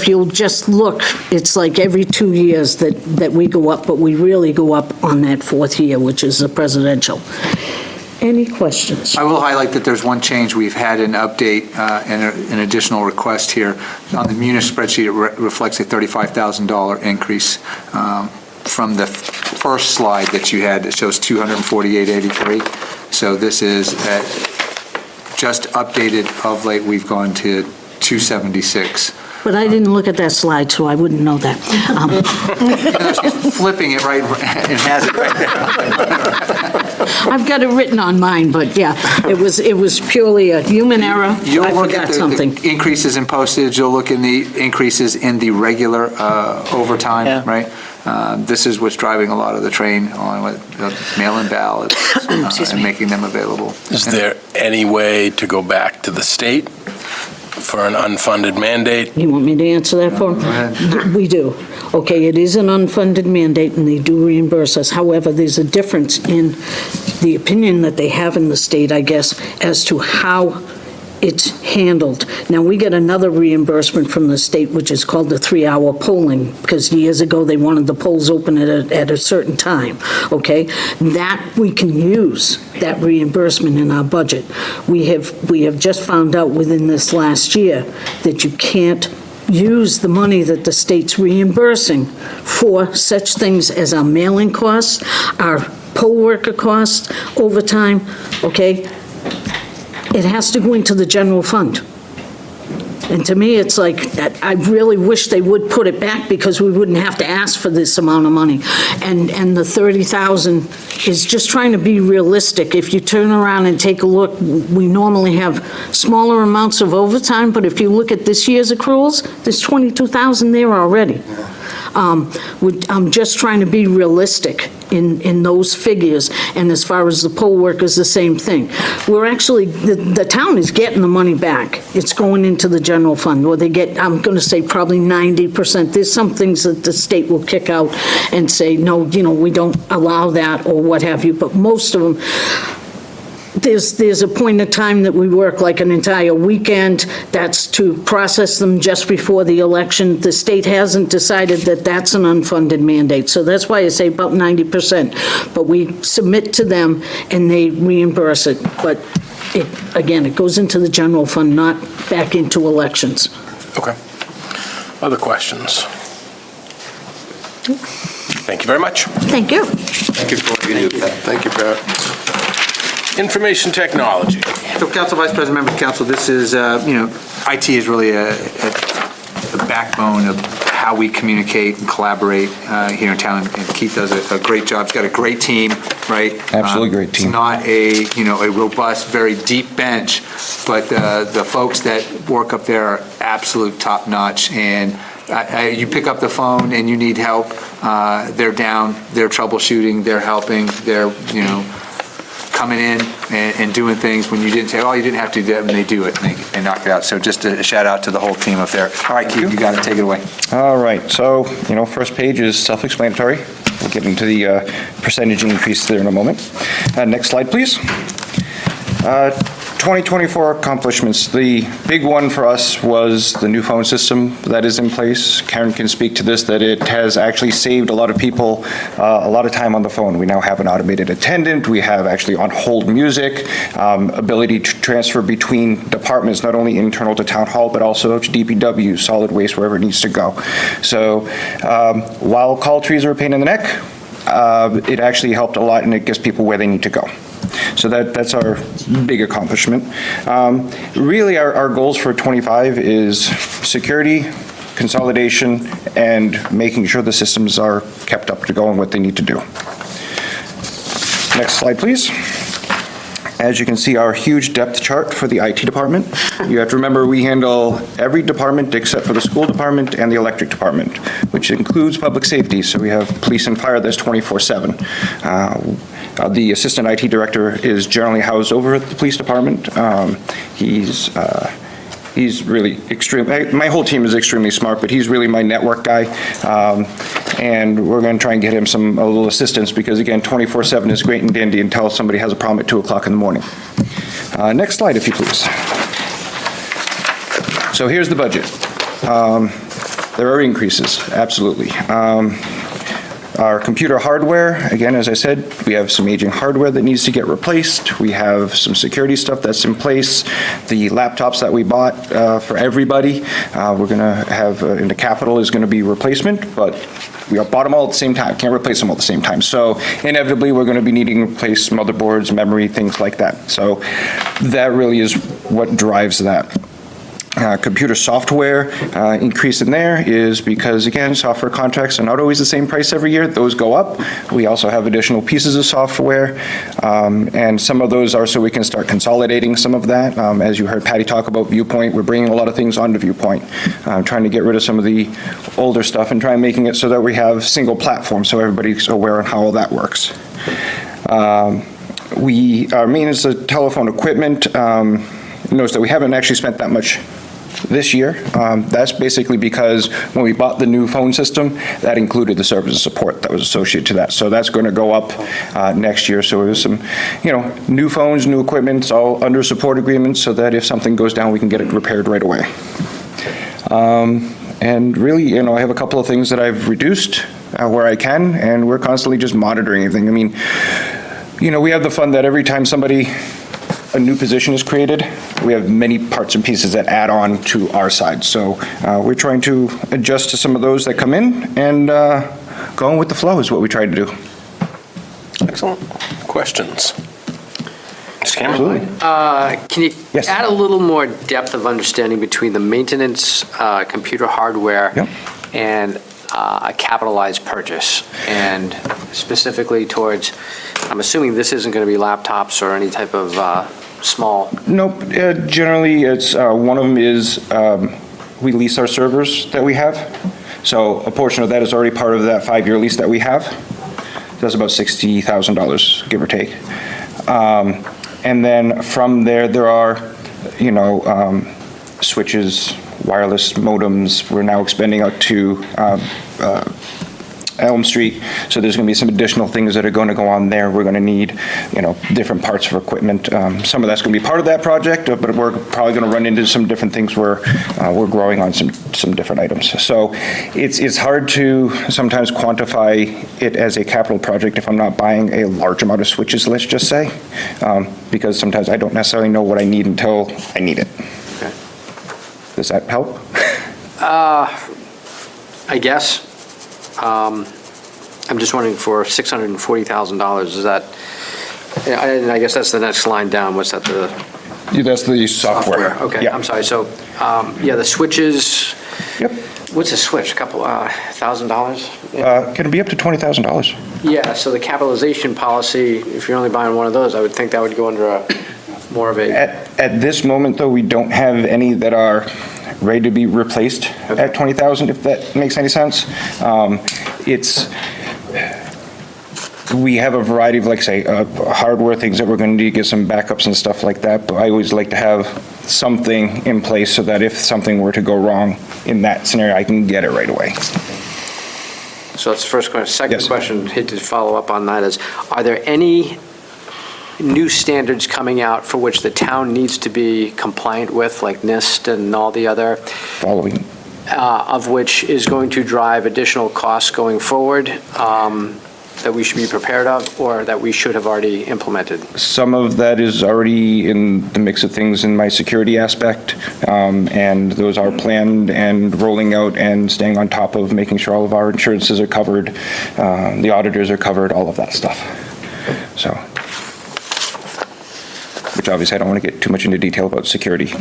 you'll just look, it's like every 2 years that we go up, but we really go up on that fourth year, which is the presidential. Any questions? I will highlight that there's one change. We've had an update and an additional request here. On the Munis spreadsheet, it reflects a $35,000 increase from the first slide that you had. It shows $248.83. So this is just updated of late. We've gone to $276. But I didn't look at that slide, so I wouldn't know that. She's flipping it right and has it right there. I've got it written on mine, but yeah, it was purely a human error. You'll I look forgot at something. the increases in postage, you'll look in the increases in the regular overtime, right? This is what's driving a lot of the train on mail-in ballots and making them available. Is there any way to go back to the state for an unfunded mandate? You want me to answer that for him? Go ahead. We do. Okay, it is an unfunded mandate, and they do reimburse us. However, there's a difference in the opinion that they have in the state, I guess, as to how it's handled. Now, we get another reimbursement from the state, which is called the 3-hour polling, because years ago, they wanted the polls open at a certain time, okay? That, we can use that reimbursement in our budget. We have just found out within this last year that you can't use the money that the state's reimbursing for such things as our mailing costs, our poll worker costs, overtime, okay? It has to go into the general fund. And to me, it's like, I really wish they would put it back because we wouldn't have to ask for this amount of money. And the 30,000 is just trying to be realistic. If you turn around and take a look, we normally have smaller amounts of overtime, but if you look at this year's accruals, there's 22,000 there already. I'm just trying to be realistic in those figures, and as far as the poll workers, the same thing. We're actually, the town is getting the money back. It's going into the general fund, or they get, I'm going to say probably 90%. There's some things that the state will kick out and say, no, we don't allow that, or what have you, but most of them, there's a point in time that we work like an entire weekend. That's to process them just before the election. The state hasn't decided that that's an unfunded mandate, so that's why I say about 90%. But we submit to them and they reimburse it. But again, it goes into the general fund, not back into elections. Okay. Other questions? Thank you very much. Thank you. Thank you for what you do, Pat. Thank you, Pat. Information technology. So, Council Vice President, members of council, this is, IT is really a backbone of how we communicate and collaborate here in town, and Keith does a great job. He's got a great team, right? Absolutely great team. It's not a robust, very deep bench, but the folks that work up there are absolute top-notch, and you pick up the phone and you need help, they're down, they're troubleshooting, they're helping, they're, coming in and doing things when you didn't say, oh, you didn't have to do that, and they do it, and they knock it out. So just a shout out to the whole team up there. All right, Keith, you got to take it away. All right, so, first page is self-explanatory. We'll get into the percentage increase there in a moment. Next slide, please. 2024 accomplishments. The big one for us was the new phone system that is in place. Karen can speak to this, that it has actually saved a lot of people a lot of time on the phone. We now have an automated attendant. We have actually on-hold music, ability to transfer between departments, not only internal to town hall, but also to DPW, solid waste, wherever it needs to go. So while call trees are a pain in the neck, it actually helped a lot, and it gets people where they need to go. So that's our big accomplishment. Really, our goals for 25 is security, consolidation, and making sure the systems are kept up to going what they need to do. Next slide, please. As you can see, our huge depth chart for the IT department. You have to remember we handle every department except for the school department and the electric department, which includes public safety. So we have police and fire that's 24/7. The assistant IT director is generally housed over at the police department. He's really extreme. My whole team is extremely smart, but he's really my network guy. And we're going to try and get him a little assistance because, again, 24/7 is great and dandy until somebody has a problem at 2 o'clock in the morning. Next slide, if you please. So here's the budget. There are increases, absolutely. Our computer hardware, again, as I said, we have some aging hardware that needs to get replaced. We have some security stuff that's in place. The laptops that we bought for everybody, we're going to have, in the capital is going to be replacement, but we bought them all at the same time. Can't replace them all at the same time. So inevitably, we're going to be needing to replace motherboards, memory, things like that. So that really is what drives that. Computer software increase in there is because, again, software contracts are not always the same price every year. Those go up. We also have additional pieces of software, and some of those are so we can start consolidating some of that. As you heard Patty talk about Viewpoint, we're bringing a lot of things onto Viewpoint, trying to get rid of some of the older stuff and trying making it so that we have single platforms so everybody's aware of how all that works. Our maintenance of telephone equipment, notice that we haven't actually spent that much this year. That's basically because when we bought the new phone system, that included the service and support that was associated to that. So that's going to go up next year. So there's some, new phones, new equipment, it's all under support agreements so that if something goes down, we can get it repaired right away. And really, I have a couple of things that I've reduced where I can, and we're constantly just monitoring everything. I mean, we have the fun that every time a new position is created, we have many parts and pieces that add on to our side. So we're trying to adjust to some of those that come in, and going with the flow is what we try to do. Excellent. Questions? Mr. Cameron? Can you add a little more depth of understanding between the maintenance computer hardware and a capitalized purchase, and specifically towards, I'm assuming this isn't going to be laptops or any type of small? Nope. Generally, it's one of them is we lease our servers that we have. So a portion of that is already part of that 5-year lease that we have. That's about $60,000, give or take. And then from there are, switches, wireless modems. We're now expanding out to Elm Street, so there's going to be some additional things that are going to go on there. We're going to need, different parts of equipment. Some of that's going to be part of that project, but we're probably going to run into some different things where we're growing on some different items. So it's hard to sometimes quantify it as a capital project if I'm not buying a large amount of switches, let's just say, because sometimes I don't necessarily know what I need until I need it. Okay. Does that help? I guess. I'm just wondering, for $640,000, is that, and I guess that's the next line down, what's that, That's the software. Okay, Yeah. I'm sorry, so, the switches. Yep. What's a switch, a couple, $1,000? Can it be up to $20,000? Yeah, so the capitalization policy, if you're only buying one of those, I would think that would go under more of a. At this moment, though, we don't have any that are ready to be replaced at $20,000, if that makes any sense. We have a variety of, hardware things that we're going to need to get some backups and stuff like that, but I always like to have something in place so that if something were to go wrong in that scenario, I can get it right away. So that's the first question. Second Yes. question, hate to follow up on that, is, are there any new standards coming out for which the town needs to be compliant with, like NIST and all the other? Following. Of which is going to drive additional costs going forward, that we should be prepared of, or that we should have already implemented? Some of that is already in the mix of things in my security aspect, and those are planned and rolling out and staying on top of making sure all of our insurances are covered, the auditors are covered, all of that stuff. So, which obviously I don't want to get too much into detail about security.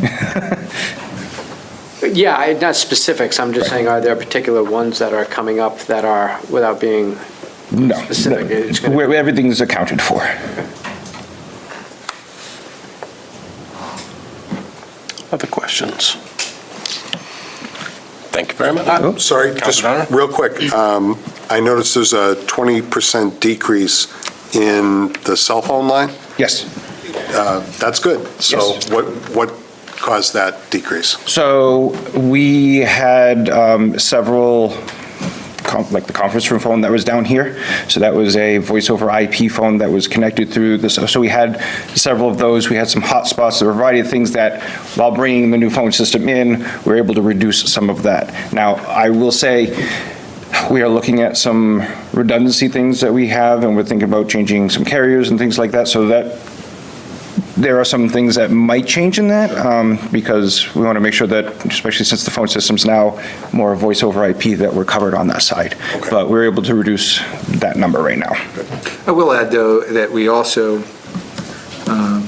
Yeah, not specifics, I'm just saying, are there particular ones that are coming up that are, without being specific? It's gonna- Everything's accounted for. Other questions? Thank you very much. Sorry, just Councilor Donner? real quick. I noticed there's a 20% decrease in the cell phone line? Yes. That's good. So Yes. what caused that decrease? So we had several, like the conference room phone that was down here. So that was a voice over IP phone that was connected through this. So we had several of those. We had some hotspots. There were a variety of things that, while bringing the new phone system in, we were able to reduce some of that. Now, I will say, we are looking at some redundancy things that we have, and we're thinking about changing some carriers and things like that, so that there are some things that might change in that, because we want to make sure that, especially since the phone system's now more voice over IP, that we're covered on that side. Okay. But we're able to reduce that number right now. I will add, though, that we also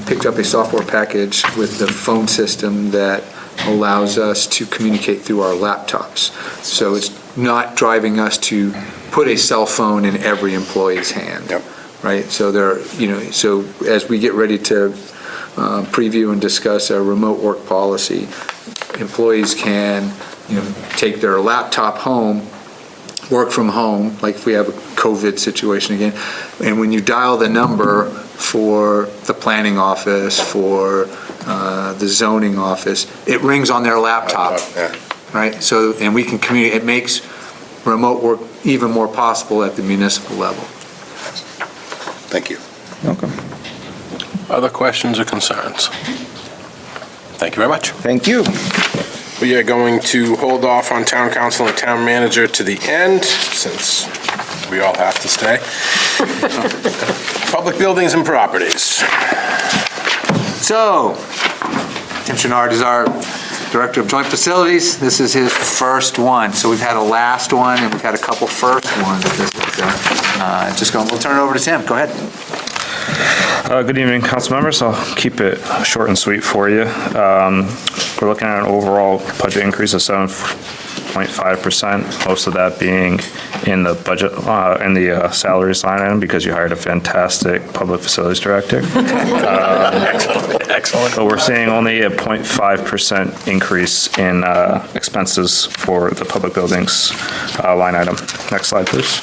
picked up a software package with the phone system that allows us to communicate through our laptops. So it's not driving us to put a cell phone in every employee's hand. Yep. Right? So so as we get ready to preview and discuss our remote work policy, employees can, take their laptop home, work from home, like if we have a COVID situation again, and when you dial the number for the planning office, for the zoning office, it rings on their laptop, Yeah. right? So, and we can communicate, it makes remote work even more possible at the municipal level. Thank you. Welcome. Other questions or concerns? Thank you very much. Thank you. We are going to hold off on town council and town manager to the end, since we all have to stay. Public buildings and properties. So, Tim Chenard is our Director of Joint Facilities. This is his first one. So we've had a last one, and we've had a couple first ones. We'll turn it over to Tim. Go ahead. Good evening, council members. I'll keep it short and sweet for you. We're looking at an overall budget increase of 7.5%, most of that being in the budget, in the salaries line item, because you hired a fantastic public facilities director. Excellent. But we're seeing only a 0.5% increase in expenses for the public buildings line item. Next slide, please.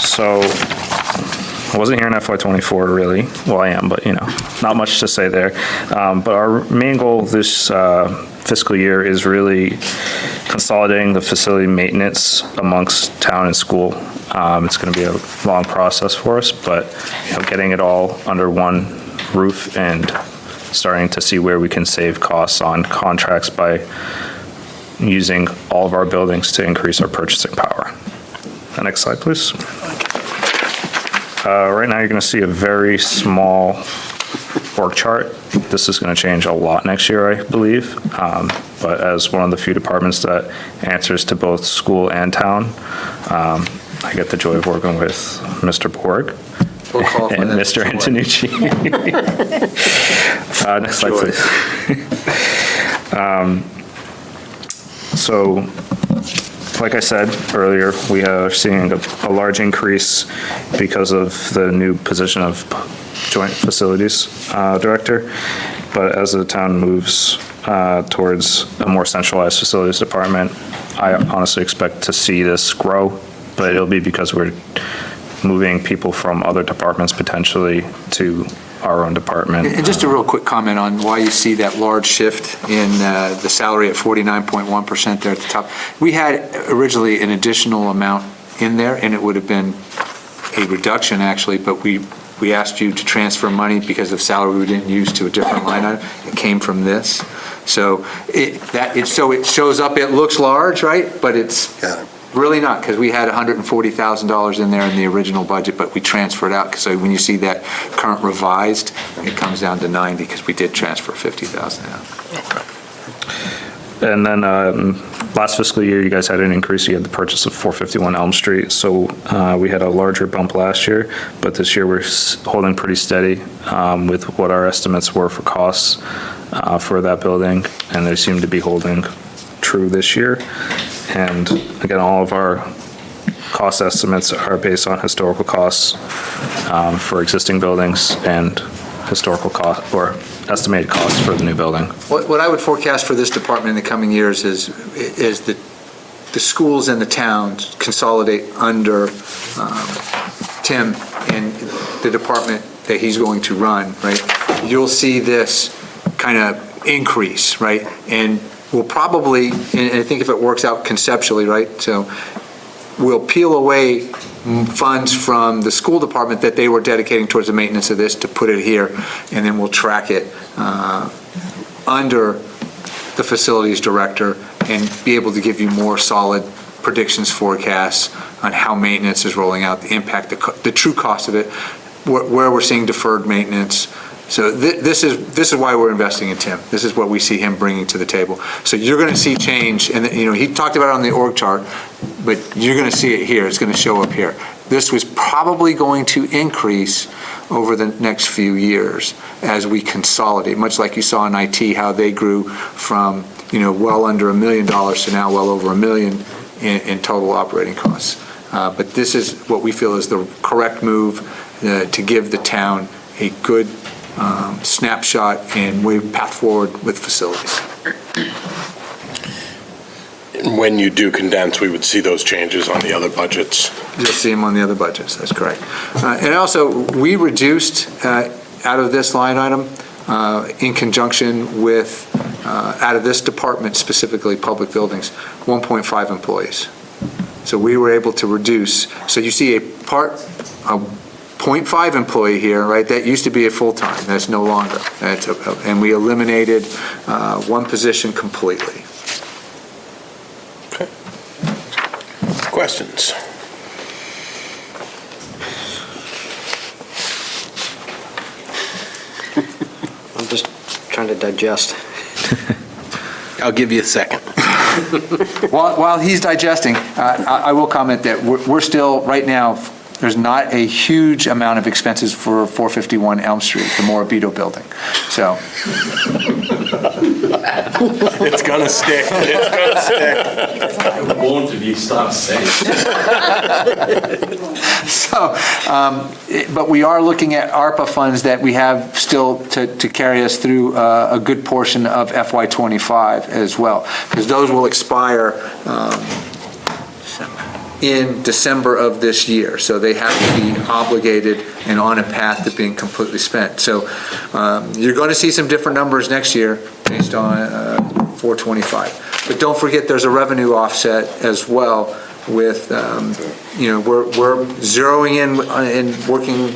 So, I wasn't here in FY24 really. Well, I am, but not much to say there. But our main goal this fiscal year is really consolidating the facility maintenance amongst town and school. It's going to be a long process for us, but getting it all under one roof and starting to see where we can save costs on contracts by using all of our buildings to increase our purchasing power. The next slide, please. Right now, you're going to see a very small org chart. This is going to change a lot next year, I believe. But as one of the few departments that answers to both school and town, I get the joy of working with Mr. Borg and Mr. Antonucci. Next slide, please. So, like I said earlier, we are seeing a large increase because of the new position of Joint Facilities Director. But as the town moves towards a more centralized facilities department, I honestly expect to see this grow, but it'll be because we're moving people from other departments potentially to our own department. And just a real quick comment on why you see that large shift in the salary at 49.1% there at the top. We had originally an additional amount in there, and it would have been a reduction actually, but we asked you to transfer money because of salary we didn't use to a different line item. It came from this. So it shows up, it looks large, right? But it's really not, because we had $140,000 in there in the original budget, but we transferred out. So when you see that current revised, it comes down to 90 because we did transfer 50,000 out. And then last fiscal year, you guys had an increase. You had the purchase of 451 Elm Street. So we had a larger bump last year, but this year we're holding pretty steady with what our estimates were for costs for that building, and they seem to be holding true this year. And again, all of our cost estimates are based on historical costs for existing buildings and historical cost or estimated costs for the new building. What I would forecast for this department in the coming years is that the schools and the towns consolidate under Tim and the department that he's going to run, right, you'll see this kind of increase, right? And we'll probably, and I think if it works out conceptually, right, so we'll peel away funds from the school department that they were dedicating towards the maintenance of this to put it here, and then we'll track it under the facilities director and be able to give you more solid predictions, forecasts on how maintenance is rolling out, the impact, the true cost of it, where we're seeing deferred maintenance. So this is why we're investing in Tim. This is what we see him bringing to the table. So you're going to see change, and he talked about it on the org chart, but you're going to see it here. It's going to show up here. This was probably going to increase over the next few years as we consolidate, much like you saw in IT, how they grew from well under $1 million to now well over $1 million in total operating costs. But this is what we feel is the correct move to give the town a good snapshot and path forward with facilities. When you do condense, we would see those changes on the other budgets. You'll see them on the other budgets, that's correct. And also, we reduced out of this line item, in conjunction with, out of this department specifically, public buildings, 1.5 employees. So we were able to reduce, so you see a 0.5 employee here, right? That used to be a full-time, that's no longer. And we eliminated one position completely. Okay. Questions? I'm just trying to digest. I'll give you a second. While he's digesting, I will comment that we're still, right now, there's not a huge amount of expenses for 451 Elm Street, the Morabito building. So. It's gonna stick. It's gonna stick. I won't if you stop saying. So, but we are looking at ARPA funds that we have still to carry us through a good portion of FY25 as well, because those will expire in December of this year. So they have to be obligated and on a path to being completely spent. So you're going to see some different numbers next year based on 425. But don't forget there's a revenue offset as well with, we're zeroing in and working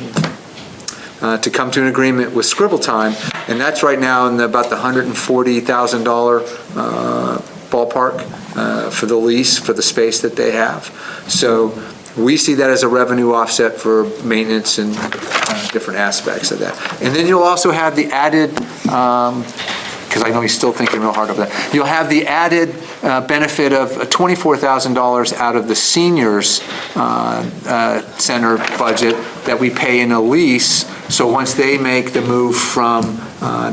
to come to an agreement with Scribble Time, and that's right now in about the $140,000 ballpark for the lease, for the space that they have. So we see that as a revenue offset for maintenance and different aspects of that. And then you'll also have the added, because I know he's still thinking real hard over that, you'll have the added benefit of $24,000 out of the seniors center budget that we pay in a lease. So once they make the move from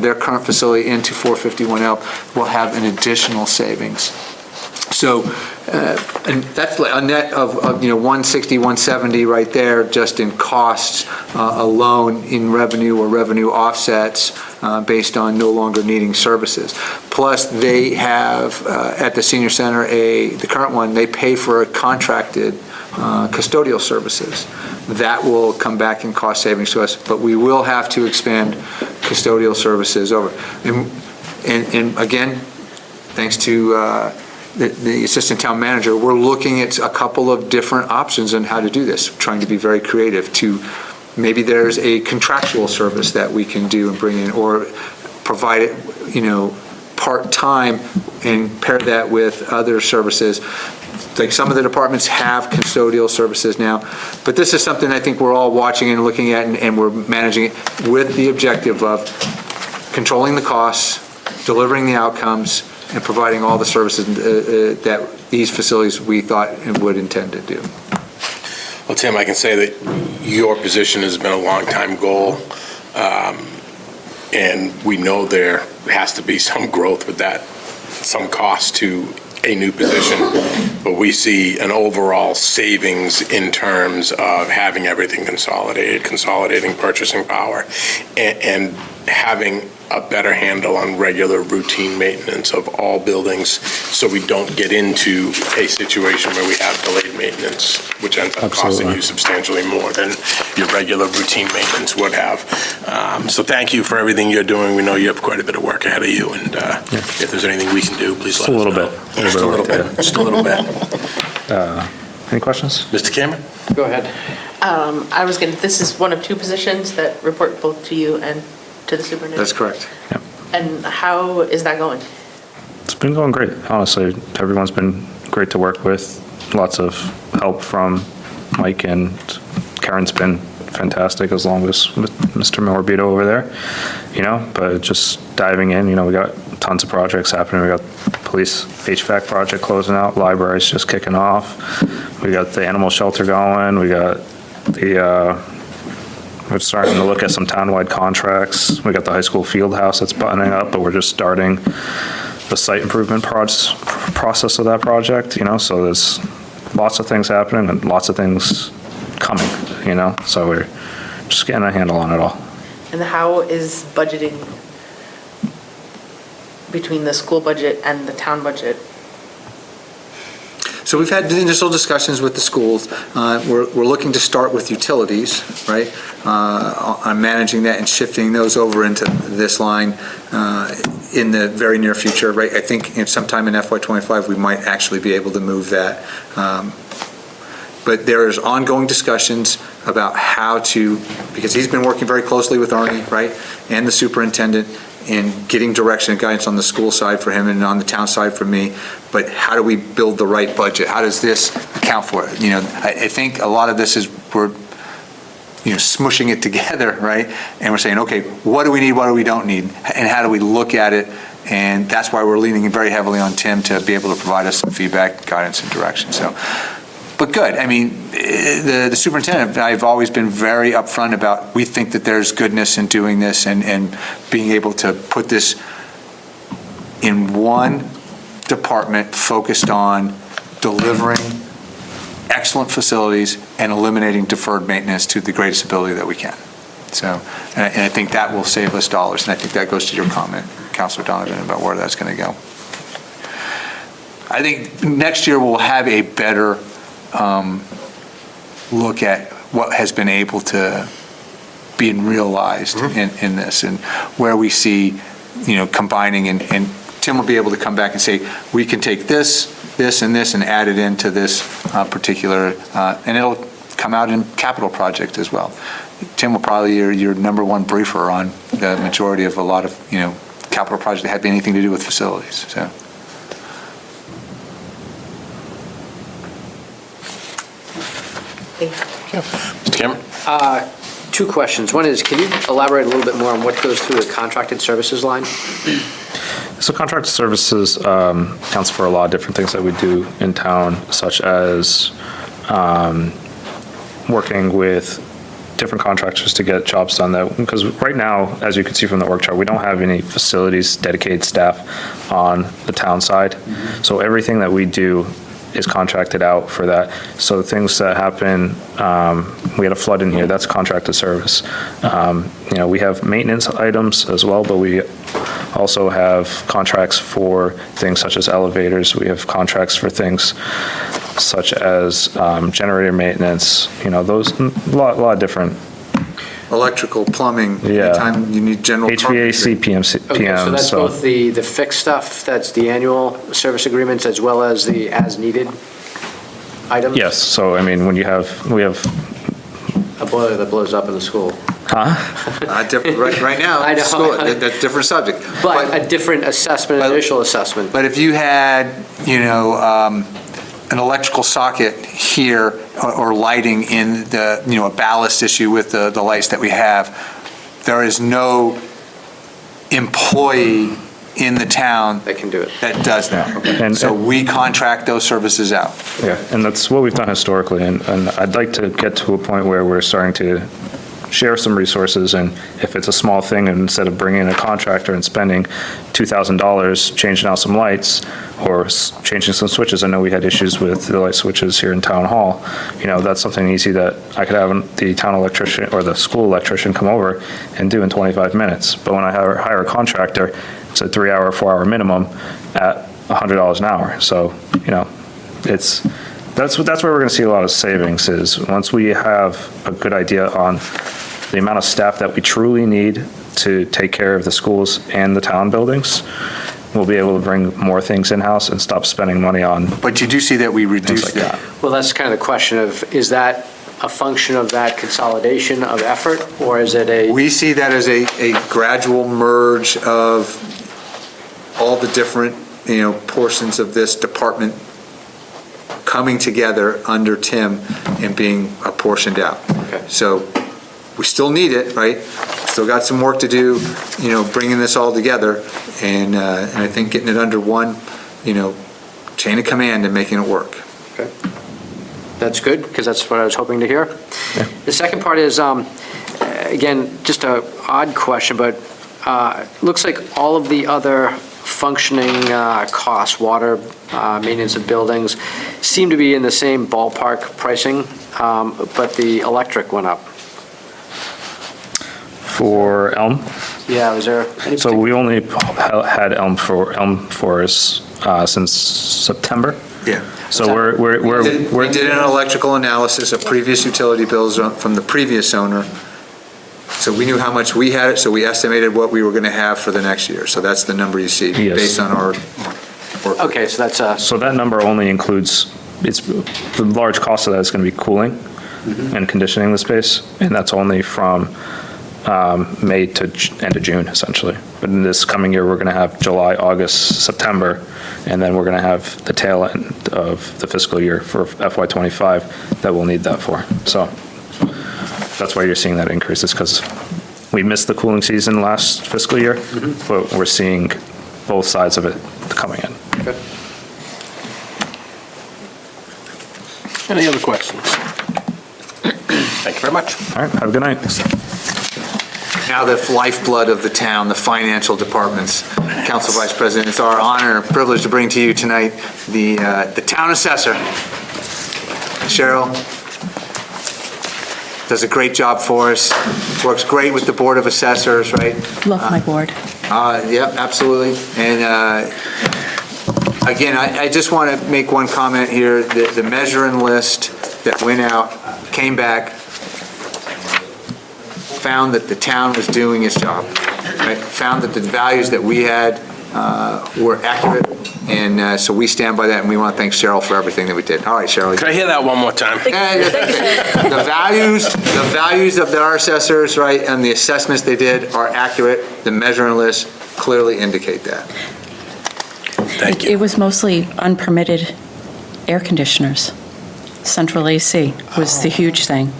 their current facility into 451L, we'll have an additional savings. So, and that's a net of 160, 170 right there, just in costs alone in revenue or revenue offsets based on no longer needing services. Plus, they have at the senior center, the current one, they pay for a contracted custodial services. That will come back in cost savings to us, but we will have to expand custodial services over. And again, thanks to the assistant town manager, we're looking at a couple of different options on how to do this, trying to be very creative to, maybe there's a contractual service that we can do and bring in, or provide it, part-time and pair that with other services. Like some of the departments have custodial services now, but this is something I think we're all watching and looking at, and we're managing it with the objective of controlling the costs, delivering the outcomes, and providing all the services that these facilities we thought and would intend to do. Well, Tim, I can say that your position has been a long-time goal, and we know there has to be some growth with that, some cost to a new position, but we see an overall savings in terms of having everything consolidated, consolidating purchasing power, and having a better handle on regular routine maintenance of all buildings, so we don't get into a situation where we have delayed maintenance, which ends up costing Absolutely. you substantially more than your regular routine maintenance would have. So thank you for everything you're doing. We know you have quite a bit of work ahead of you, and if there's anything we can do, please let us know. Just a little bit. Just a little bit. Any questions? Mr. Cameron? Go ahead. This is one of two positions that report both to you and to the superintendent? That's correct. And how is that going? It's been going great, honestly. Everyone's been great to work with. Lots of help from Mike, and Karen's been fantastic, as long as Mr. Morbido over there, but just diving in, we got tons of projects happening. We got police HVAC project closing out, library's just kicking off. We got the animal shelter going. We got we're starting to look at some townwide contracts. We got the high school field house that's buttoning up, but we're just starting the site improvement process of that project, so there's lots of things happening and lots of things coming, so we're just getting a handle on it all. And how is budgeting between the school budget and the town budget? So we've had initial discussions with the schools. We're looking to start with utilities, right? On managing that and shifting those over into this line in the very near future, right? I think sometime in FY25, we might actually be able to move that. But there is ongoing discussions about how to, because he's been working very closely with Arnie, right? And the superintendent in getting direction and guidance on the school side for him and on the town side for me. But how do we build the right budget? How does this account for it? I think a lot of this is we're, smushing it together, right? And we're saying, okay, what do we need? What do we don't need? And how do we look at it? And that's why we're leaning very heavily on Tim to be able to provide us some feedback, guidance, and direction. So, but good. I mean, the superintendent, I've always been very upfront about, we think that there's goodness in doing this and being able to put this in one department focused on delivering excellent facilities and eliminating deferred maintenance to the greatest ability that we can. So, and I think that will save us dollars. And I think that goes to your comment, Councilor Donovan, about where that's going to go. I think next year we'll have a better look at what has been able to be realized in this, and where we see, combining, and Tim will be able to come back and say, we can take this, and this, and add it into this particular, and it'll come out in capital project as well. Tim will probably be your number one briefer on the majority of a lot of, capital projects that have anything to do with facilities, so. Mr. Cameron? Two questions. One is, can you elaborate a little bit more on what goes through the contracted services line? So contracted services counts for a lot of different things that we do in town, such as working with different contractors to get jobs done. Because right now, as you can see from the org chart, we don't have any facilities dedicated staff on the town side. So everything that we do is contracted out for that. So things that happen, we had a flood in here, that's contracted service. We have maintenance items as well, but we also have contracts for things such as elevators. We have contracts for things such as generator maintenance, those, a lot of different. Electrical, plumbing, Yeah. anytime you need general. HVAC, PMs. Okay, so that's both the fixed stuff, that's the annual service agreements, as well as the as-needed items? Yes, so I mean, we have. A boiler that blows up in the school. Right now, I know. school, that's a different subject. But a different assessment, initial assessment. But if you had, an electrical socket here or lighting in the, a ballast issue with the lights that we have, there is no employee in the town that can do it. That does that. Okay. So we contract those services out. Yeah, and that's what we've done historically, and I'd like to get to a point where we're starting to share some resources, and if it's a small thing, and instead of bringing in a contractor and spending $2,000 changing out some lights or changing some switches, I know we had issues with the light switches here in Town Hall, that's something easy that I could have the town electrician or the school electrician come over and do in 25 minutes. But when I hire a contractor, it's a 3-hour, 4-hour minimum at $100 an hour. So, that's where we're going to see a lot of savings is once we have a good idea on the amount of staff that we truly need to take care of the schools and the town buildings, we'll be able to bring more things in-house and stop spending money on. But you do see that we reduced that. Well, that's kind of the question of, is that a function of that consolidation of effort, or is it a? We see that as a gradual merge of all the different, portions of this department coming together under Tim and being apportioned out. Okay. So we still need it, right? Still got some work to do, bringing this all together, and I think getting it under one, chain of command and making it work. Okay. That's good, because that's what I was hoping to hear. Yeah. The second part is, again, just a odd question, but looks like all of the other functioning costs, water, maintenance of buildings, seem to be in the same ballpark pricing, but the electric went up. For Elm? Yeah, was there any? So we only had Elm for us since September. Yeah. So we're We did an electrical analysis of previous utility bills from the previous owner. So we knew how much we had, so we estimated what we were going to have for the next year. So that's the number you see based on our work. Okay, so that's So that number only includes, the large cost of that is going to be cooling and conditioning the space, and that's only from May to end of June, essentially. But in this coming year, we're going to have July, August, September, and then we're going to have the tail end of the fiscal year for FY25 that we'll need that for. So that's why you're seeing that increase, is because we missed the cooling season last fiscal year, but we're seeing both sides of it coming in. Okay. Any other questions? Thank you very much. All right, have a good night. Now the lifeblood of the town, the financial departments. Council Vice President, it's our honor and privilege to bring to you tonight the town assessor. Cheryl does a great job for us, works great with the Board of Assessors, right? Love my board. Yep, absolutely. And again, I just want to make one comment here. The measuring list that went out, came back, found that the town was doing its job, right? Found that the values that we had were accurate, and so we stand by that, and we want to thank Cheryl for everything that we did. All right, Cheryl. Could I hear that one more time? The values of our assessors, right, and the assessments they did are accurate. The measuring lists clearly indicate that. Thank you. It was mostly unpermitted air conditioners. Central AC was the huge thing.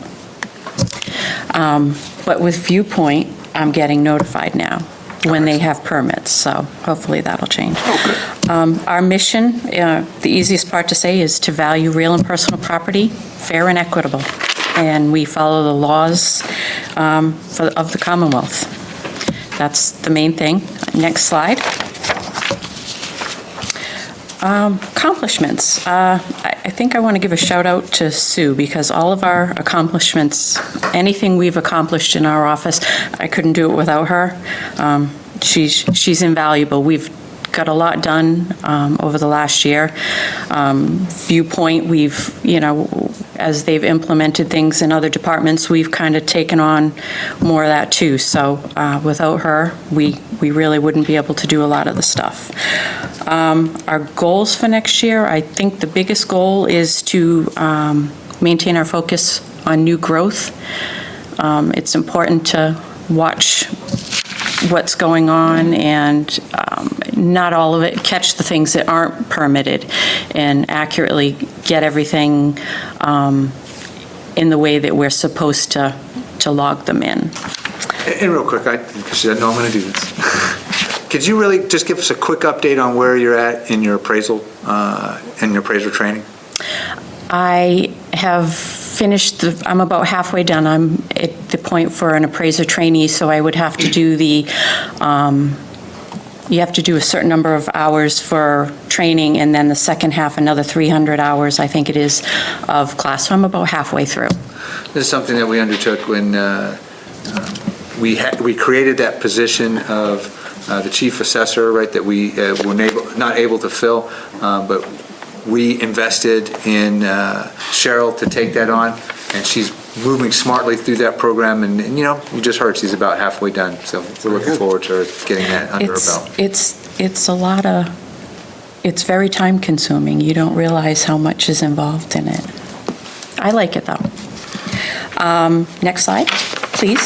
But with Viewpoint, I'm getting notified now when they have permits, so hopefully that'll change. Our mission, the easiest part to say, is to value real and personal property, fair and equitable, and we follow the laws of the Commonwealth. That's the main thing. Next slide. Accomplishments. I think I want to give a shout out to Sue, because all of our accomplishments, anything we've accomplished in our office, I couldn't do it without her. She's invaluable. We've got a lot done over the last year. Viewpoint, we've, as they've implemented things in other departments, we've kind of taken on more of that too. So without her, we really wouldn't be able to do a lot of the stuff. Our goals for next year, I think the biggest goal is to maintain our focus on new growth. It's important to watch what's going on and not all of it, catch the things that aren't permitted and accurately get everything in the way that we're supposed to log them in. And real quick, because you know I'm going to do this. Could you really just give us a quick update on where you're at in your appraisal and your appraiser training? I have finished, I'm about halfway done. I'm at the point for an appraiser trainee, so I would have to do you have to do a certain number of hours for training, and then the second half, another 300 hours, I think it is, of class. So I'm about halfway through. This is something that we undertook when we created that position of the chief assessor, right, that we were not able to fill, but we invested in Cheryl to take that on, and she's moving smartly through that program, and you know, you just heard she's about halfway done, so we're looking forward to her getting that under her belt. It's a lot of, it's very time consuming. You don't realize how much is involved in it. I like it though. Next slide, please.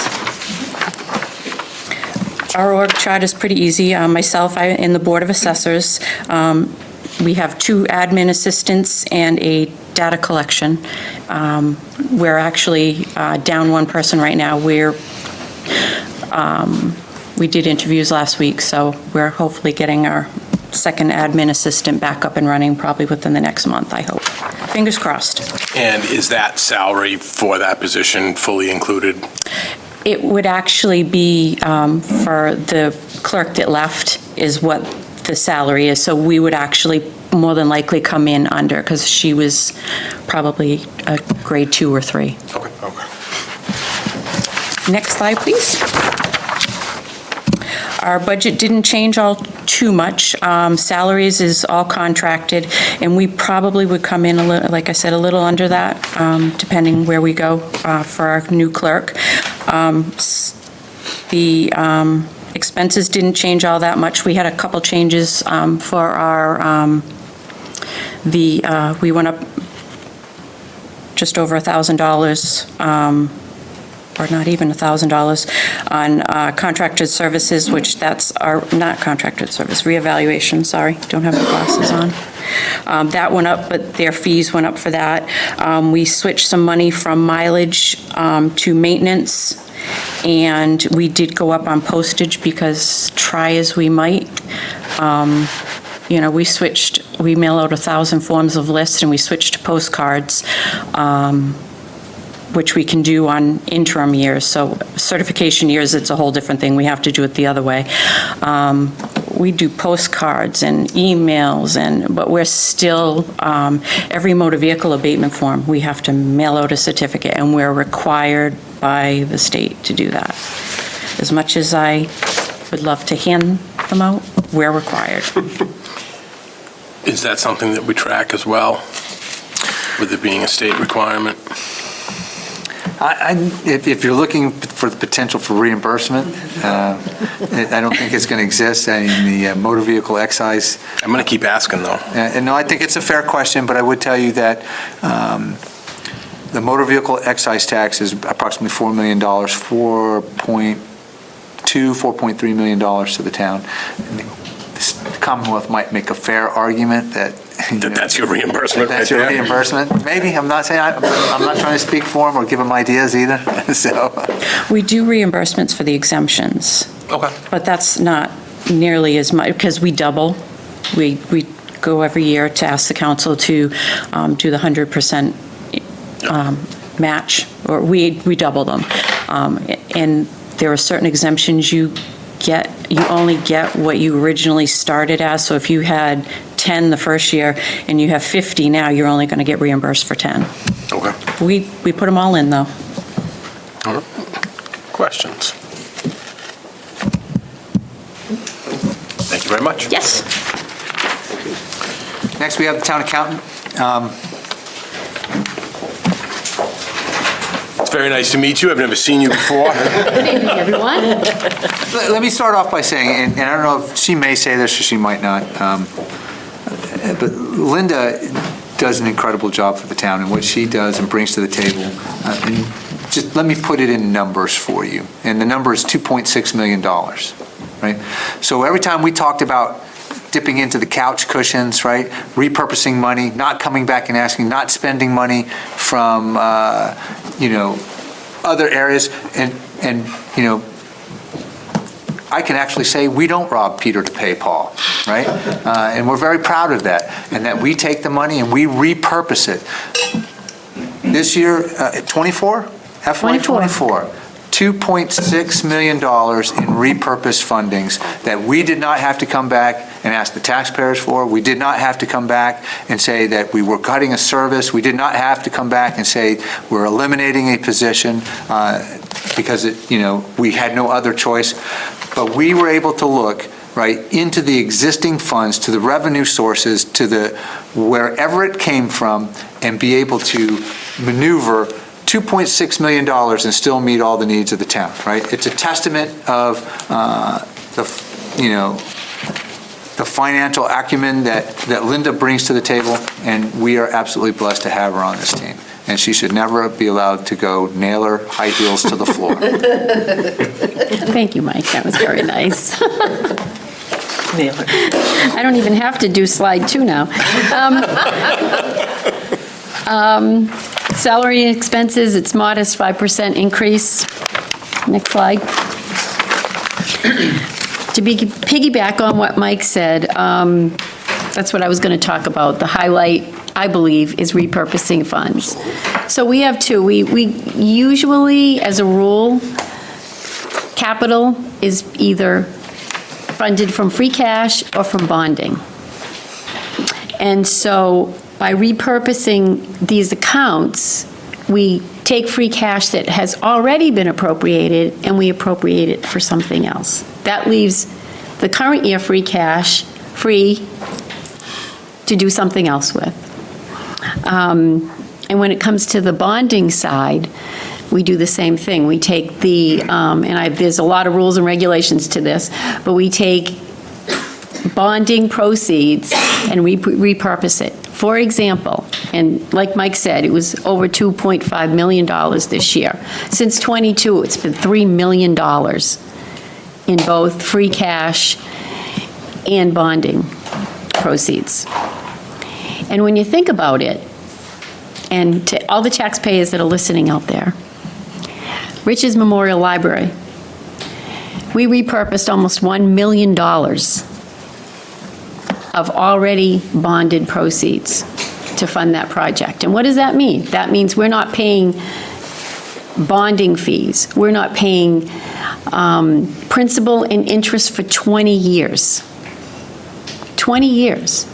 Our org chart is pretty easy. Myself, in the Board of Assessors, we have 2 admin assistants and a data collection. We're actually down 1 person right now. We did interviews last week, so we're hopefully getting our second admin assistant back up and running probably within the next month, I hope. Fingers crossed. And is that salary for that position fully included? It would actually be for the clerk that left is what the salary is. So we would actually more than likely come in under, because she was probably a grade 2 or 3. Okay. Next slide, please. Our budget didn't change all too much. Salaries is all contracted, and we probably would come in, like I said, a little under that, depending where we go for our new clerk. The expenses didn't change all that much. We had a couple changes for our, we went up just over $1,000, or not even $1,000, on contracted services, which that's our, not contracted service, reevaluation, sorry, don't have my glasses on. That went up, but their fees went up for that. We switched some money from mileage to maintenance, and we did go up on postage because try as we might, you know, we mail out 1,000 forms of lists, and we switched to postcards, which we can do on interim years. So certification years, it's a whole different thing. We have to do it the other way. We do postcards and emails, but we're still, every motor vehicle abatement form, we have to mail out a certificate, and we're required by the state to do that. As much as I would love to hand them out, we're required. Is that something that we track as well, with it being a state requirement? If you're looking for the potential for reimbursement, I don't think it's going to exist. I mean, the motor vehicle excise. I'm going to keep asking, though. And no, I think it's a fair question, but I would tell you that the motor vehicle excise tax is approximately $4 million, $4.3 million to the town. The Commonwealth might make a fair argument that that's your reimbursement. That's your reimbursement. Maybe. I'm not saying. I'm not trying to speak for them or give them ideas either. So we do reimbursements for the exemptions. Okay. But that's not nearly as much, because we double. We go every year to ask the council to do the 100% match, or we double them. And there are certain exemptions you only get what you originally started as. So if you had 10 the first year and you have 50 now, you're only going to get reimbursed for 10. Okay. We put them all in, though. All right. Questions? Thank you very much. Yes. next we have the town accountant. It's very nice to meet you. I've never seen you before. Good evening, everyone. Let me start off by saying, and I don't know if she may say this or she might not, but Linda does an incredible job for the town, and what she does and brings to the table. And just let me put it in numbers for you. And the number is $2.6 million, right? So every time we talked about dipping into the couch cushions, right? Repurposing money, not coming back and asking, not spending money from, other areas. And I can actually say we don't rob Peter to pay Paul, right? And we're very proud of that. And that we take the money and we repurpose it. This year, 24? FY 24. $2.6 million in repurposed fundings that we did not have to come back and ask the taxpayers for. We did not have to come back and say that we were cutting a service. We did not have to come back and say we're eliminating a position because we had no other choice. But we were able to look right into the existing funds, to the revenue sources, to the wherever it came from, and be able to maneuver $2.6 million and still meet all the needs of the town, right? It's a testament of the financial acumen that Linda brings to the table, and we are absolutely blessed to have her on this team. And she should never be allowed to go nail her high heels to the floor. Thank you, Mike. That was very nice. I don't even have to do slide 2 now. Salary and expenses, it's modest 5% increase. Next slide. To piggyback on what Mike said, that's what I was going to talk about. The highlight, I believe, is repurposing funds. So we have two. We usually, as a rule, capital is either funded from free cash or from bonding. And so by repurposing these accounts, we take free cash that has already been appropriated and we appropriate it for something else. That leaves the current year free cash free to do something else with. And when it comes to the bonding side, we do the same thing. We take there's a lot of rules and regulations to this, but we take bonding proceeds and repurpose it. For example, and like Mike said, it was over $2.5 million this year. Since '22, it's been $3 million in both free cash and bonding proceeds. And when you think about it, and to all the taxpayers that are listening out there, Rich's Memorial Library, we repurposed almost $1 million of already bonded proceeds to fund that project. And what does that mean? That means we're not paying bonding fees. We're not paying principal and interest for 20 years. 20 years.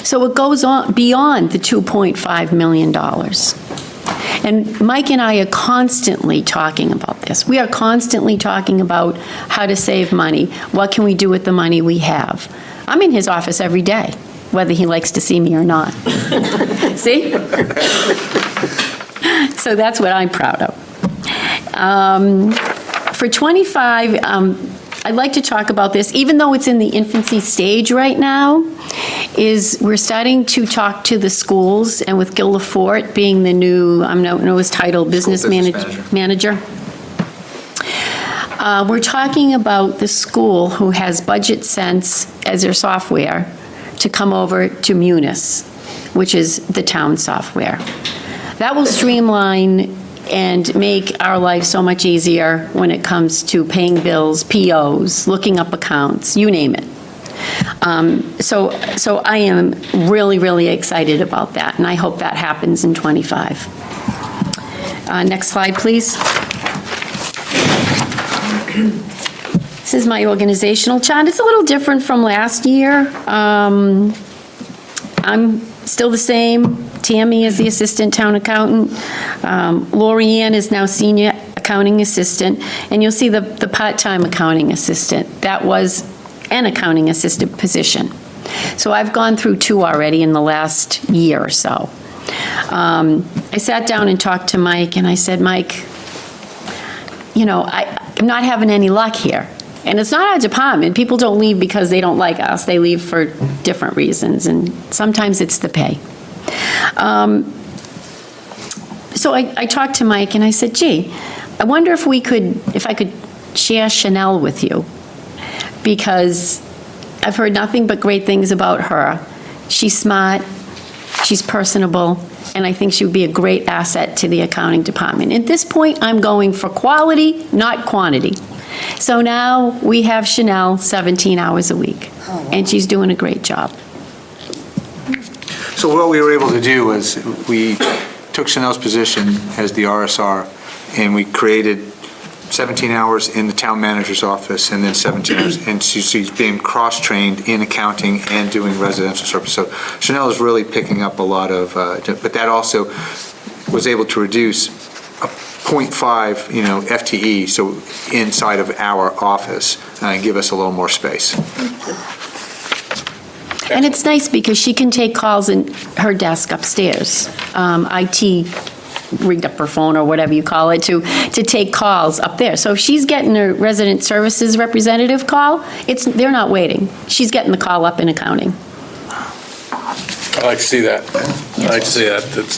So it goes on beyond the $2.5 million. And Mike and I are constantly talking about this. We are constantly talking about how to save money. What can we do with the money we have? I'm in his office every day, whether he likes to see me or not. See? So that's what I'm proud of. For 25, I'd like to talk about this, even though it's in the infancy stage right now, is we're starting to talk to the schools, and with Gil LaForte being the new, I don't know his title, business manager. We're talking about the school who has Budget Sense as their software to come over to Munis, which is the town software. That will streamline and make our life so much easier when it comes to paying bills, POs, looking up accounts, you name it. So I am really, really excited about that, and I hope that happens in '25. Next slide, please. This is my organizational chart. It's a little different from last year. I'm still the same. Tammy is the assistant town accountant. Lori Ann is now senior accounting assistant. And you'll see the part-time accounting assistant. That was an accounting assistant position. So I've gone through 2 already in the last year or so. I sat down and talked to Mike, and I said, Mike, I'm not having any luck here. And it's not our department. People don't leave because they don't like us. They leave for different reasons, and sometimes it's the pay. So I talked to Mike, and I said, gee, I wonder if I could share Chanel with you, because I've heard nothing but great things about her. She's smart, she's personable, and I think she would be a great asset to the accounting department. At this point, I'm going for quality, not quantity. So now we have Chanel 17 hours a week, and she's doing a great job. So what we were able to do was we took Chanel's position as the RSR, and we created 17 hours in the town manager's office, and then 17 hours, and she's being cross-trained in accounting and doing residential service. So Chanel is really picking up a lot of, but that also was able to reduce a 0.5, FTE, so inside of our office, and give us a little more space. And it's nice because she can take calls in her desk upstairs. IT rigged up her phone or whatever you call it to take calls up there. So if she's getting a resident services representative call, they're not waiting. She's getting the call up in accounting. I like to see that. I like to see that. It's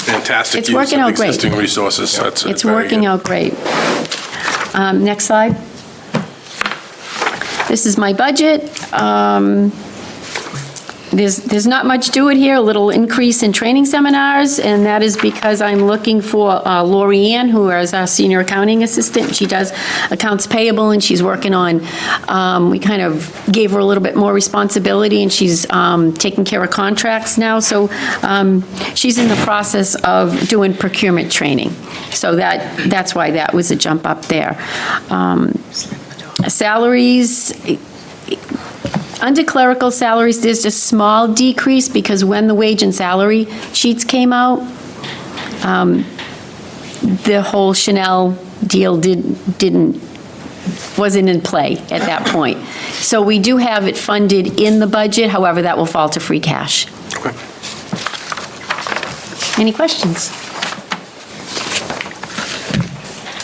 fantastic It's use working of out great. existing resources. That's It's very working good. out great. Next slide. This is my budget. There's not much to it here, a little increase in training seminars, and that is because I'm looking for Lori Ann, who is our senior accounting assistant. She does accounts payable, and she's working on, we kind of gave her a little bit more responsibility, and she's taking care of contracts now. So she's in the process of doing procurement training. So that's why that was a jump up there. Salaries, under clerical salaries, there's just small decrease because when the wage and salary sheets came out, the whole Chanel deal wasn't in play at that point. So we do have it funded in the budget, however, that will fall to free cash. Okay. Any questions?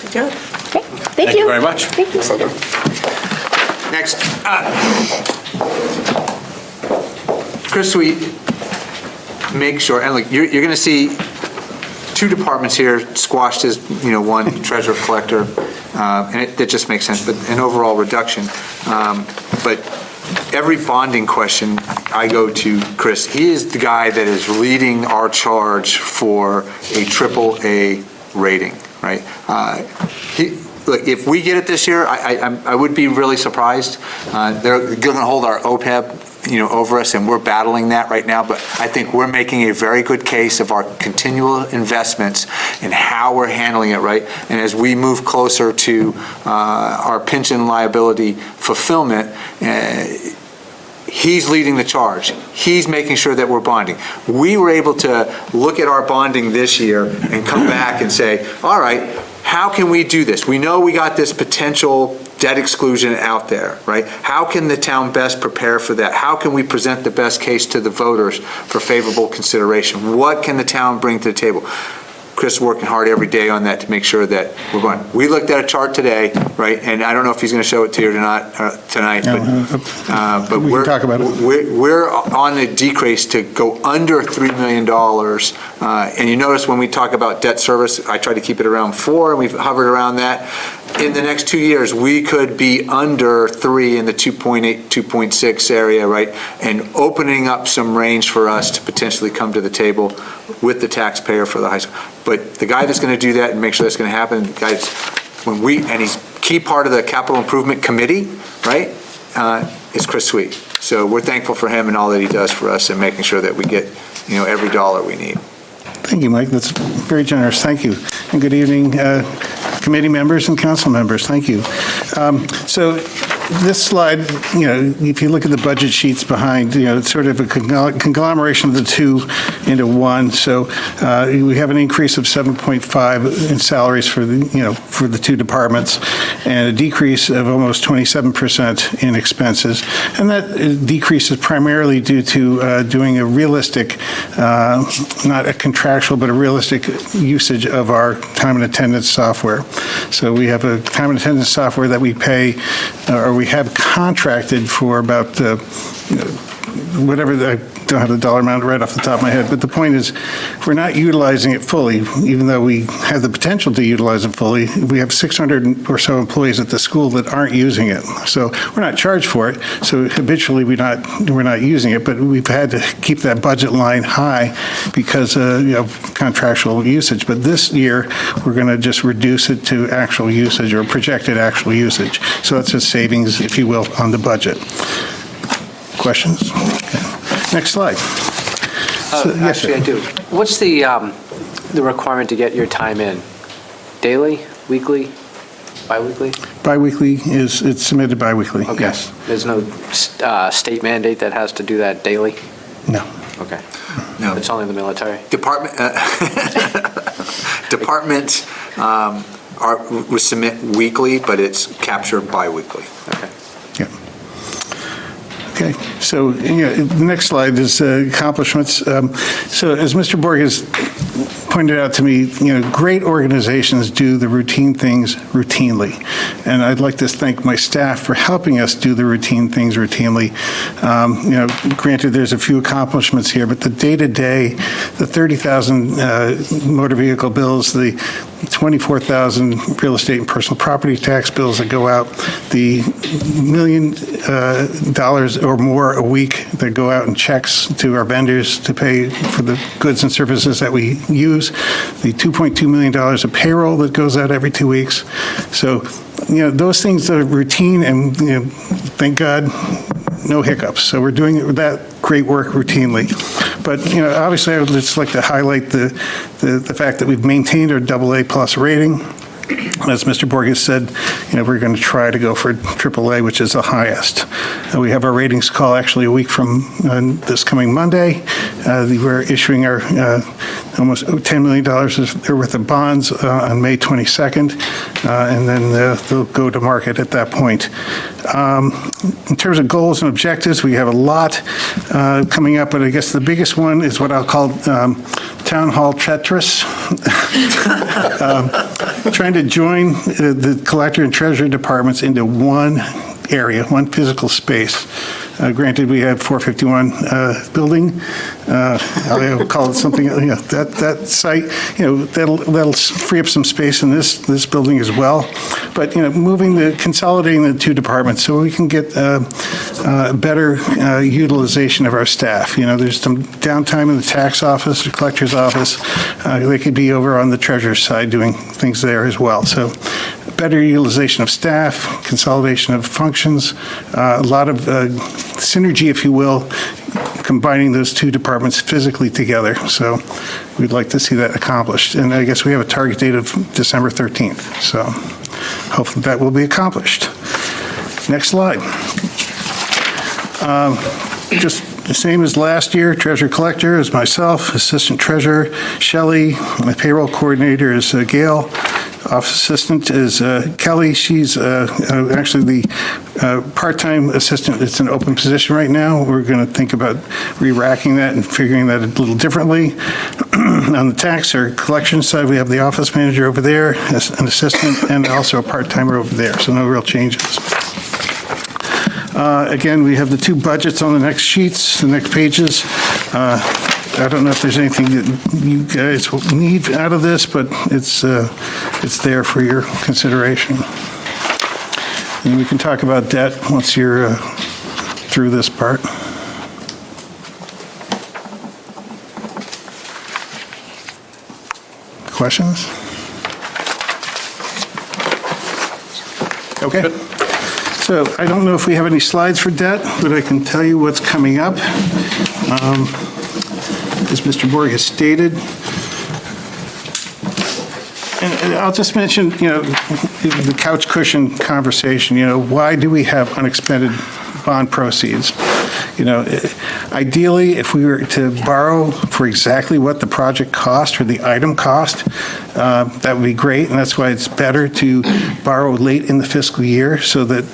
Good job. Okay, thank you. you very much. Thank you. Next, Chris, we make sure, and look, you're going to see two departments here squashed as, one treasurer collector, and that just makes sense, but an overall reduction. But every bonding question, I go to Chris. He is the guy that is leading our charge for a AAA rating, right? Look, if we get it this year, I would be really surprised. They're going to hold our OPEB, over us, and we're battling that right now. But I think we're making a very good case of our continual investments and how we're handling it, right? And as we move closer to our pension liability fulfillment, he's leading the charge. He's making sure that we're bonding. We were able to look at our bonding this year and come back and say, all right, how can we do this? We know we got this potential debt exclusion out there, right? How can the town best prepare for that? How can we present the best case to the voters for favorable consideration? What can the town bring to the table? Chris is working hard every day on that to make sure that we're going. We looked at a chart today, right? And I don't know if he's going to show it to you or not tonight, but we can talk about it. We're on a decrease to go under $3 million. And you notice when we talk about debt service, I try to keep it around 4, and we've hovered around that. In the next 2 years, we could be under 3 in the 2.8, 2.6 area, right? And opening up some range for us to potentially come to the table with the taxpayer for the high school. But the guy that's going to do that and make sure that's going to happen, and he's key part of the capital improvement committee, right, is Chris Sweet. So we're thankful for him and all that he does for us and making sure that we get, every dollar we need. Thank you, Mike. That's very generous. Thank you. And good evening, committee members and council members. Thank you. So this slide, if you look at the budget sheets behind, it's sort of a conglomeration of the two into one. So we have an increase of 7.5 in salaries for the two departments, and a decrease of almost 27% in expenses. And that decrease is primarily due to doing a realistic, not a contractual, but a realistic usage of our time and attendance software. So we have a time and attendance software that we pay, or we have contracted for about whatever, I don't have the dollar amount right off the top of my head, but the point is we're not utilizing it fully, even though we have the potential to utilize it fully. We have 600 or so employees at the school that aren't using it. So we're not charged for it. So habitually we're not using it, but we've had to keep that budget line high because of contractual usage. But this year we're going to just reduce it to actual usage or projected actual usage. So that's a savings, if you will, on the budget. Questions? Okay. Next slide. Yes, sir. Actually, I do. What's the requirement to get your time in? Daily, weekly, biweekly? Biweekly it's submitted biweekly, Okay. yes. There's no state mandate that has to do that daily? No. Okay. No. It's only the military? Departments we submit weekly, but it's captured biweekly. Okay. Okay, so the next slide is accomplishments. So as Mr. Borg has pointed out to me, great organizations do the routine things routinely. And I'd like to thank my staff for helping us do the routine things routinely. Granted, there's a few accomplishments here, but the day-to-day, the 30,000 motor vehicle bills, the 24,000 real estate and personal property tax bills that go out, the $1 million or more a week that go out in checks to our vendors to pay for the goods and services that we use, the $2.2 million of payroll that goes out every 2 weeks. So, those things are routine and, thank God, no hiccups. So we're doing that great work routinely. But, obviously I would just like to highlight the fact that we've maintained our AA+ rating. As Mr. Borg has said, we're going to try to go for AAA, which is the highest. We have our ratings call actually a week from this coming Monday. We're issuing our almost $10 million worth of bonds on May 22nd, and then they'll go to market at that point. In terms of goals and objectives, we have a lot coming up, but I guess the biggest one is what I'll call Town Hall Tetris. Trying to join the collector and treasurer departments into one area, one physical space. Granted, we have 451 building. I'll call it something, that site, that'll free up some space in this building as well. But, consolidating the two departments so we can get better utilization of our staff. There's some downtime in the tax office, the collector's office. They could be over on the treasurer's side doing things there as well. So better utilization of staff, consolidation of functions, a lot of synergy, if you will, combining those two departments physically together. So we'd like to see that accomplished. And I guess we have a target date of December 13th. So hopefully that will be accomplished. Next slide. Just the same as last year, treasurer collector is myself, assistant treasurer Shelley, my payroll coordinator is Gail, office assistant is Kelly. She's actually the part-time assistant. It's an open position right now. We're going to think about re-racking that and figuring that a little differently. On the tax or collection side, we have the office manager over there, as an assistant, and also a part-timer over there, so no real changes. Again, we have the two budgets on the next sheets, the next pages. I don't know if there's anything that you guys need out of this, but it's there for your consideration. And we can talk about debt once you're through this part. Questions? Okay. So I don't know if we have any slides for debt, but I can tell you what's coming up. As Mr. Borg has stated. And I'll just mention, the couch cushion conversation, why do we have unexpended bond proceeds? Ideally, if we were to borrow for exactly what the project cost or the item cost, that would be great, and that's why it's better to borrow late in the fiscal year so that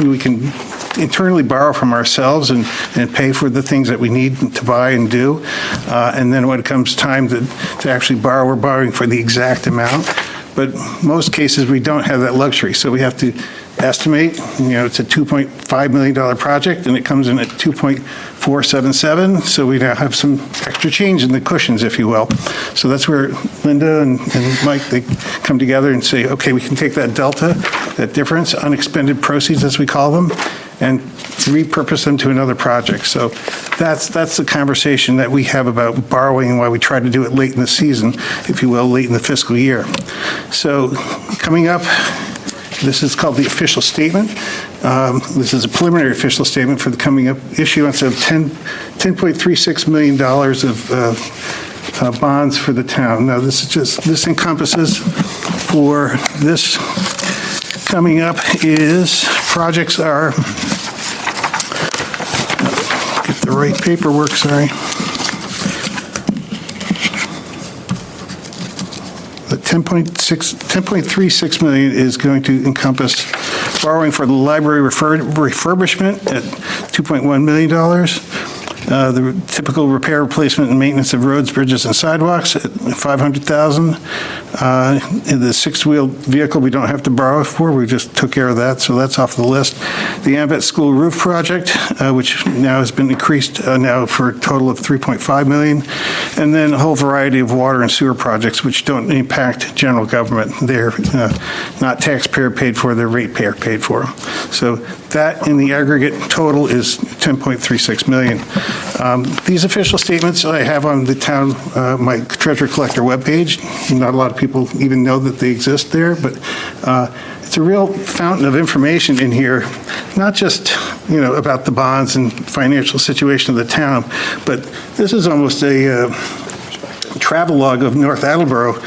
we can internally borrow from ourselves and pay for the things that we need to buy and do. And then when it comes time to actually borrow, we're borrowing for the exact amount. But most cases, we don't have that luxury, so we have to estimate, it's a $2.5 million project, and it comes in at 2.477, so we now have some extra change in the cushions, if you will. So that's where Linda and Mike, they come together and say, okay, we can take that delta, that difference, unexpended proceeds, as we call them, and repurpose them to another project. So that's the conversation that we have about borrowing and why we try to do it late in the season, if you will, late in the fiscal year. So coming up, this is called the official statement. This is a preliminary official statement for the coming up issuance of $10.36 million of bonds for the town. Now, this encompasses for this coming up is projects are, get the right paperwork, sorry. The 10.36 million is going to encompass borrowing for the library refurbishment at $2.1 million. The typical repair, replacement, and maintenance of roads, bridges, and sidewalks at $500,000. In the six-wheel vehicle, we don't have to borrow for. We just took care of that, so that's off the list. The Ambet School roof project, which now has been increased now for a total of $3.5 million. And then a whole variety of water and sewer projects, which don't impact general government. They're not taxpayer paid for, they're ratepayer paid for. So that in the aggregate total is $10.36 million. These official statements I have on the town, my treasurer collector webpage. Not a lot of people even know that they exist there, but it's a real fountain of information in here, not just, about the bonds and financial situation of the town, but this is almost a travelogue of North Attleboro,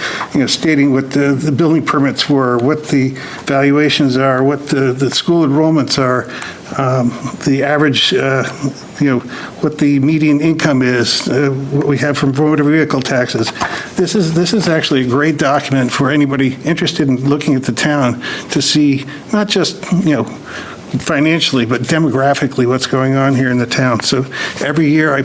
stating what the building permits were, what the valuations are, what the school enrollments are, the average, what the median income is, what we have from motor vehicle taxes. This is actually a great document for anybody interested in looking at the town to see not just, financially, but demographically what's going on here in the town. So every year, I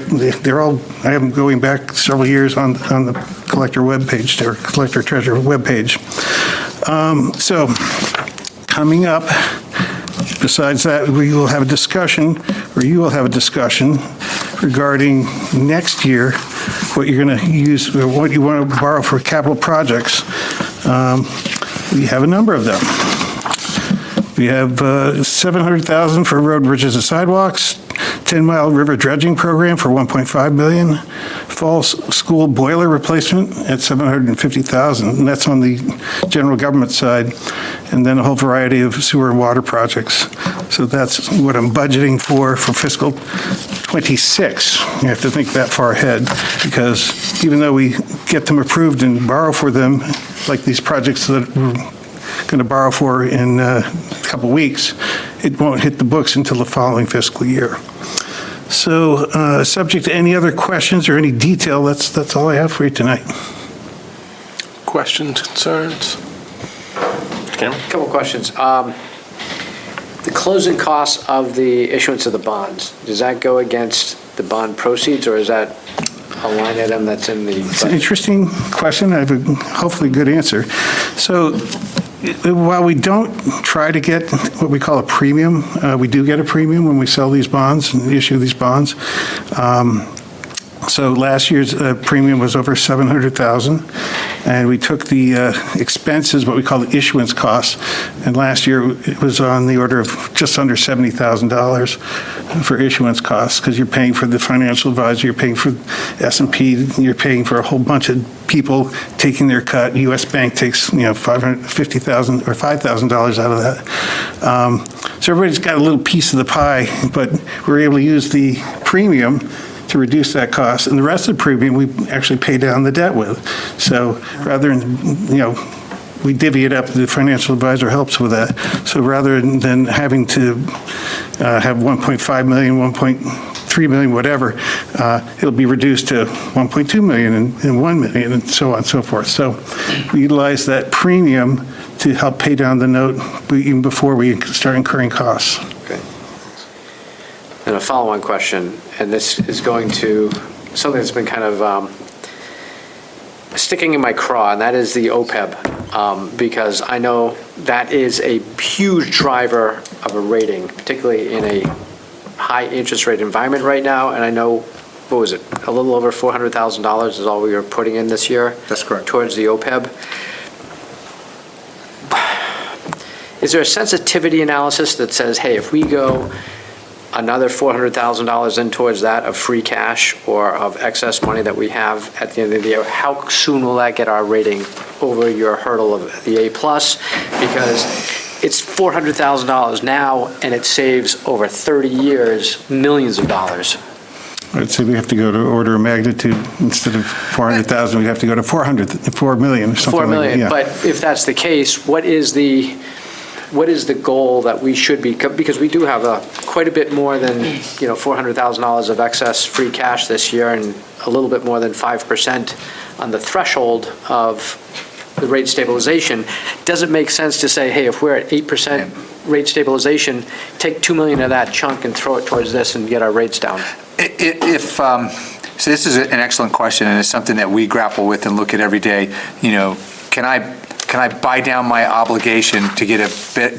am going back several years on the collector webpage, or collector treasurer webpage. So coming up, besides that, we will have a discussion, or you will have a discussion regarding next year, what you're going to use, or what you want to borrow for capital projects. We have a number of them. We have $700,000 for road, bridges, and sidewalks, 10-mile river dredging program for $1.5 million, fall school boiler replacement at $750,000, and that's on the general government side, and then a whole variety of sewer and water projects. So that's what I'm budgeting for fiscal '26. You have to think that far ahead, because even though we get them approved and borrow for them, like these projects that we're going to borrow for in a couple weeks, it won't hit the books until the following fiscal year. So, subject to any other questions or any detail, that's all I have for you tonight. Questions, concerns? Cameron? A couple questions. The closing costs of the issuance of the bonds, does that go against the bond proceeds, or is that a line item that's in the budget? It's an interesting question. I have a hopefully good answer. So, while we don't try to get what we call a premium, we do get a premium when we sell these bonds and issue these bonds. So last year's premium was over $700,000, and we took the expenses, what we call the issuance costs, and last year it was on the order of just under $70,000 for issuance costs, because you're paying for the financial advisor, you're paying for S&P, you're paying for a whole bunch of people taking their cut. U.S. Bank takes, $550,000 or $5,000 out of that. So everybody's got a little piece of the pie, but we're able to use the premium to reduce that cost, and the rest of the premium we actually pay down the debt with. So rather than, we divvy it up, the financial advisor helps with that. So rather than having to have 1.5 million, 1.3 million, whatever, it'll be reduced to 1.2 million and 1 million, and so on and so forth. So we utilize that premium to help pay down the note even before we start incurring costs. Okay. And a follow-on question, and this is going to something that's been kind of sticking in my craw, and that is the OPEB, because I know that is a huge driver of a rating, particularly in a high interest rate environment right now. And I know, what was it, a little over $400,000 is all we were putting in this year? That's correct. Towards the OPEB. Is there a sensitivity analysis that says, hey, if we go another $400,000 in towards that of free cash or of excess money that we have at the end of the year, how soon will that get our rating over your hurdle of the A+? Because it's $400,000 now, and it saves over 30 years, millions of dollars. I'd say we have to go to order of magnitude. Instead of 400,000, we have to go to 4 million or something 4 million, like that. but if that's the case, what is the goal that we should be, because we do have quite a bit more than, $400,000 of excess free cash this year, and a little bit more than 5% on the threshold of the rate stabilization. Does it make sense to say, hey, if we're at 8% rate stabilization, take 2 million of that chunk and throw it towards this and get our rates down? So this is an excellent question, and it's something that we grapple with and look at every day. Can I buy down my obligation to get a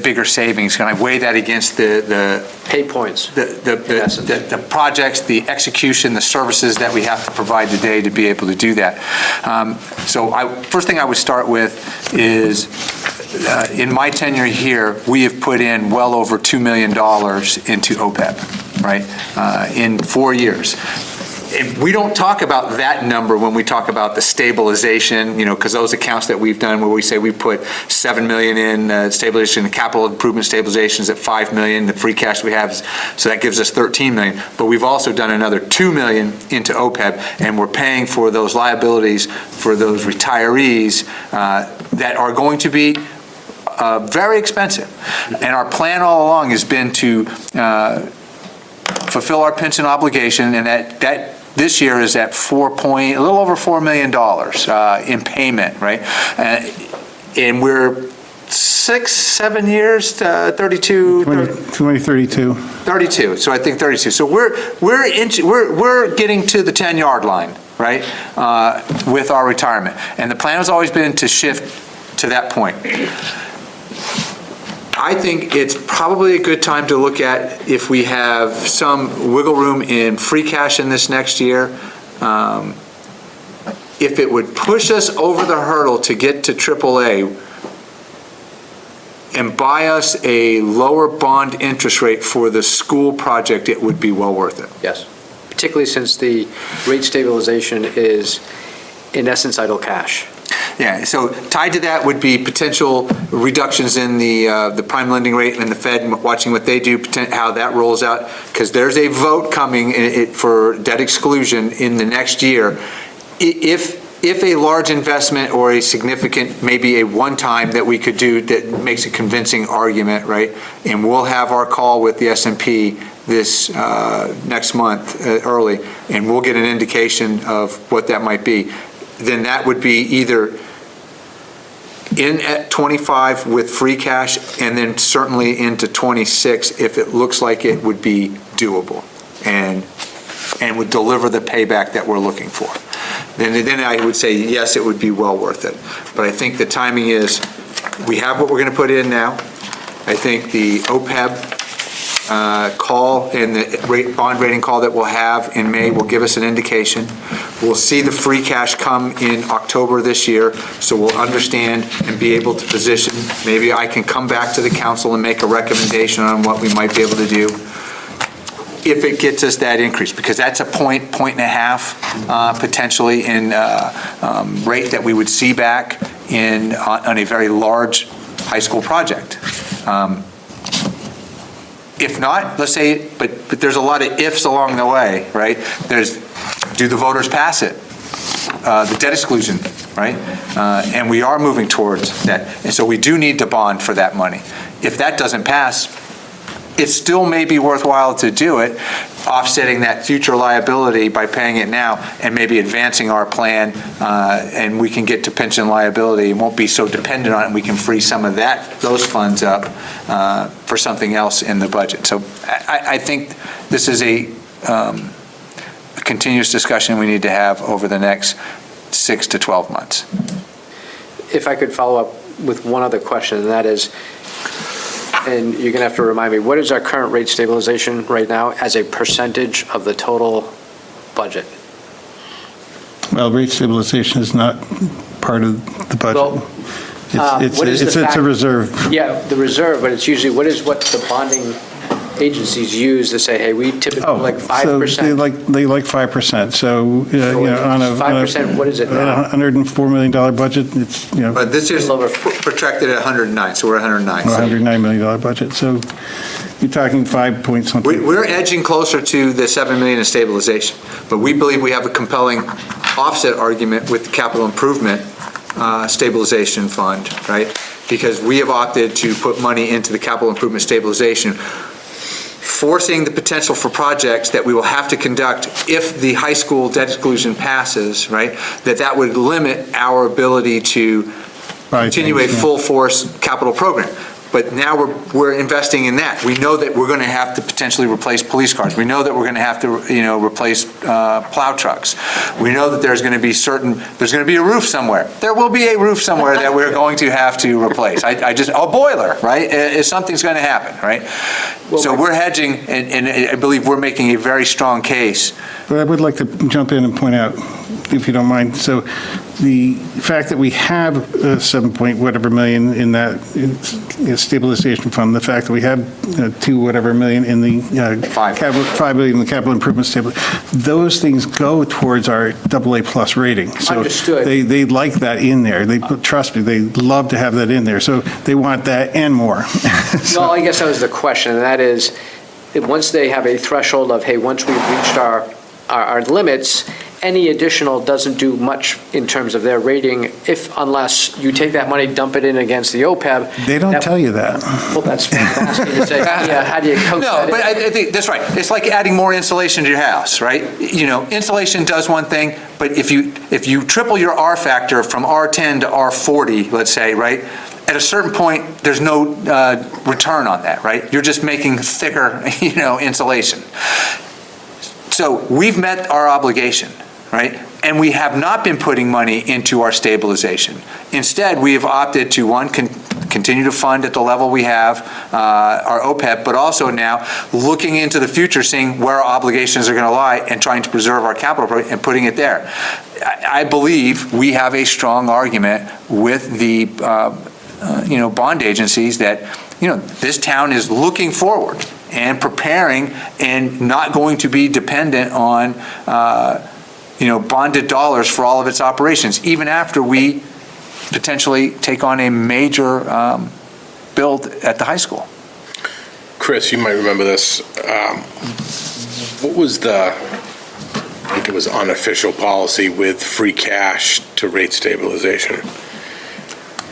bigger savings? Can I weigh that against the pay points, the projects, the execution, the services that we have to provide today to be able to do that? First thing I would start with is, in my tenure here, we have put in well over $2 million into OPEB, right, in 4 years. And we don't talk about that number when we talk about the stabilization, because those accounts that we've done where we say we put $7 million in stabilization, capital improvement stabilizations at $5 million, the free cash we have, so that gives us $13 million. But we've also done another $2 million into OPEB, and we're paying for those liabilities for those retirees that are going to be very expensive. And our plan all along has been to fulfill our pension obligation, and that this year is at a little over $4 million in payment, right? And we're 6-7 years to 32. 2032. 32. So I think 32. So we're getting to the 10-yard line, right, with our retirement, and the plan has always been to shift to that point. I think it's probably a good time to look at if we have some wiggle room in free cash in this next year. If it would push us over the hurdle to get to AAA and buy us a lower bond interest rate for the school project, it would be well worth it. Yes, particularly since the rate stabilization is, in essence, idle cash. Yeah, so tied to that would be potential reductions in the prime lending rate and the Fed, and watching what they do, how that rolls out, because there's a vote coming for debt exclusion in the next year. If a large investment or a significant, maybe a one-time that we could do that makes a convincing argument, right? And we'll have our call with the S&P this next month early, and we'll get an indication of what that might be. Then that would be either in at 25 with free cash, and then certainly into 26 if it looks like it would be doable and would deliver the payback that we're looking for. Then I would say, yes, it would be well worth it. But I think the timing is, we have what we're going to put in now. I think the OPEB call and the bond rating call that we'll have in May will give us an indication. We'll see the free cash come in October this year, so we'll understand and be able to position. Maybe I can come back to the council and make a recommendation on what we might be able to do if it gets us that increase, because that's a point and a half potentially in rate that we would see back on a very large high school project. If not, let's say, but there's a lot of ifs along the way, right? Do the voters pass it? The debt exclusion, right? And we are moving towards that. And so we do need to bond for that money. If that doesn't pass, it still may be worthwhile to do it, offsetting that future liability by paying it now and maybe advancing our plan, and we can get to pension liability and won't be so dependent on it, and we can free some of those funds up for something else in the budget. So I think this is a continuous discussion we need to have over the next 6 to 12 months. If I could follow up with one other question, and that is, and you're going to have to remind me, what is our current rate stabilization right now as a percentage of the total budget? Well, rate stabilization is not part of the budget. Well, it's a reserve. Yeah, the reserve, but it's usually, what's the bonding agencies use to say, hey, we typically like 5%? So they like 5%. So, on a 5%, what is it now? $104 million budget, it's, But this is protracted at 109, so we're at 109. $109 million budget. So you're talking 5 point something. We're edging closer to the 7 million in stabilization, but we believe we have a compelling offset argument with the capital improvement stabilization fund, right? Because we have opted to put money into the capital improvement stabilization, forcing the potential for projects that we will have to conduct if the high school debt exclusion passes, right? That would limit our ability to continue a full force capital program. But now we're investing in that. We know that we're going to have to potentially replace police cars. We know that we're going to have to, replace plow trucks. We know that there's going to be a roof somewhere. There will be a roof somewhere that we're going to have to replace. A boiler, right? Something's going to happen, right? So we're hedging, and I believe we're making a very strong case. But I would like to jump in and point out, if you don't mind, so the fact that we have 7 point whatever million in that stabilization fund, the fact that we have 2 whatever million in the $5 billion in the capital improvement those things go towards our AA plus rating. So Understood. They like that in there. Trust me, they love to have that in there. So they want that and more. Well, I guess that was the question, and that is, once they have a threshold of, hey, once we've reached our limits, any additional doesn't do much in terms of their rating, unless you take that money, dump it in against the OPEB. They don't tell you that. Well, that's what I'm asking to say, how do you coach that? No, but I think that's right. It's like adding more insulation to your house, right? Insulation does one thing, but if you triple your R factor from R10 to R40, let's say, right? At a certain point, there's no return on that, right? You're just making thicker, insulation. So we've met our obligation, right? And we have not been putting money into our stabilization. Instead, we have opted to, one, continue to fund at the level we have, our OPEB, but also now looking into the future, seeing where our obligations are going to lie and trying to preserve our capital and putting it there. I believe we have a strong argument with the bond agencies that, this town is looking forward and preparing and not going to be dependent on, bonded dollars for all of its operations, even after we potentially take on a major build at the high school. Chris, you might remember this. What was I think it was unofficial policy with free cash to rate stabilization?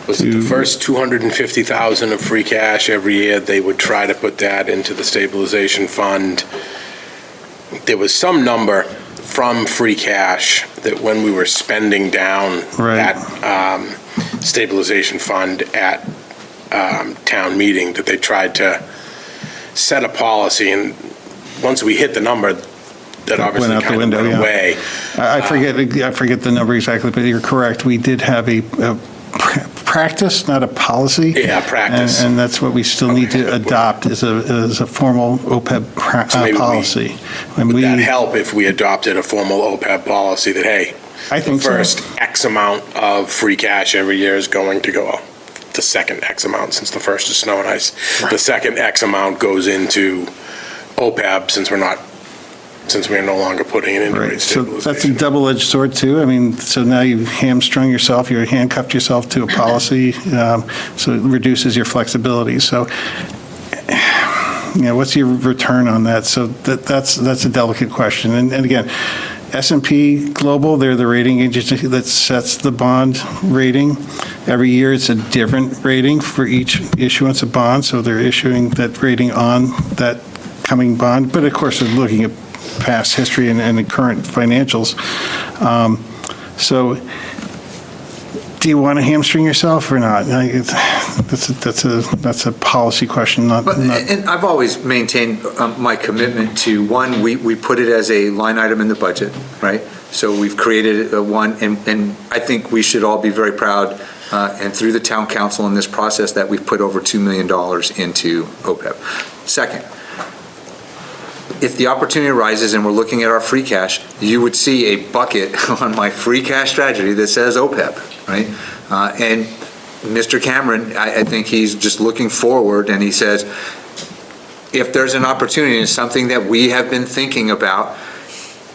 Was it the first $250,000 of free cash every year? They would try to put that into the stabilization fund. There was some number from free cash that when we were spending down that stabilization fund at town meeting, that they tried to set a policy, and once we hit the number, that obviously went out the window, went away. I forget the number exactly, but you're correct. We did have a practice, not a policy. Yeah, practice. And that's what we still need to adopt as a formal OPEB policy. Would that help if we adopted a formal OPEB policy that, hey, the first X amount of free cash every year is going to go, the second X amount, since the first is snow and ice, the second X amount goes into OPEB, since we are no longer putting it into rate stabilization. So that's a double-edged sword too. I mean, so now you've hamstrung yourself, you handcuffed yourself to a policy, so it reduces your flexibility. So, what's your return on that? So that's a delicate question. And again, S&P Global, they're the rating agency that sets the bond rating. Every year it's a different rating for each issuance of bonds, so they're issuing that rating on that coming bond. But of course, they're looking at past history and the current financials. So do you want to hamstring yourself or not? That's a policy question, not. And I've always maintained my commitment to, one, we put it as a line item in the budget, right? So we've created one, and I think we should all be very proud, and through the town council in this process, that we've put over $2 million into OPEB. Second, if the opportunity arises and we're looking at our free cash, you would see a bucket on my free cash strategy that says OPEB, right? And Mr. Cameron, I think he's just looking forward, and he says, if there's an opportunity, and something that we have been thinking about,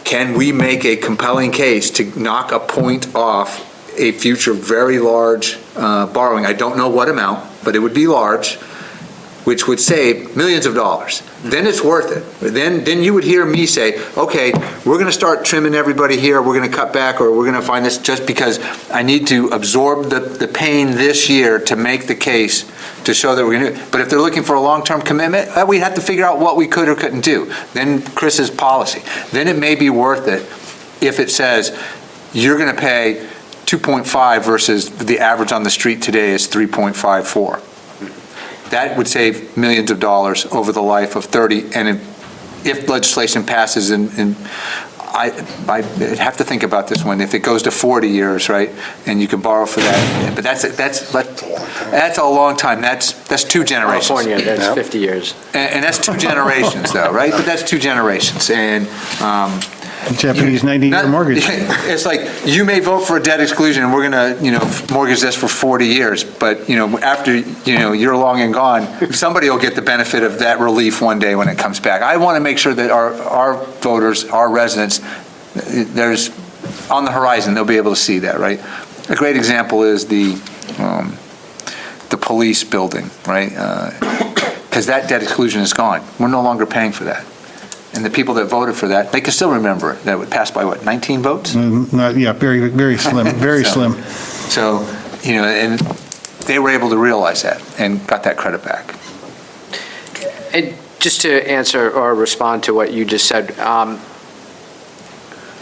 can we make a compelling case to knock a point off a future very large borrowing? I don't know what amount, but it would be large, which would save millions of dollars. Then it's worth it. Then you would hear me say, okay, we're going to start trimming everybody here, we're going to cut back, or we're going to find this just because I need to absorb the pain this year to make the case to show that we're going to do it. But if they're looking for a long-term commitment, we'd have to figure out what we could or couldn't do. Then Chris's policy. Then it may be worth it if it says you're going to pay 2.5 versus the average on the street today is 3.54. That would save millions of dollars over the life of 30, and if legislation passes, and I have to think about this one, if it goes to 40 years, right, and you can borrow for that, but that's a long time, that's 2 generations. California, that's 50 years. And that's 2 generations, though, right? But that's 2 generations, and Japanese 90-year mortgage. It's like, you may vote for a debt exclusion, and we're going to, mortgage this for 40 years, but, after, you're long and gone, somebody will get the benefit of that relief one day when it comes back. I want to make sure that our voters, our residents, there's, on the horizon, they'll be able to see that, right? A great example is the police building, right? Because that debt exclusion is gone. We're no longer paying for that. And the people that voted for that, they can still remember it. That would pass by, 19 votes? Yeah, very, very slim, very slim. So, and they were able to realize that and got that credit back. And just to answer or respond to what you just said,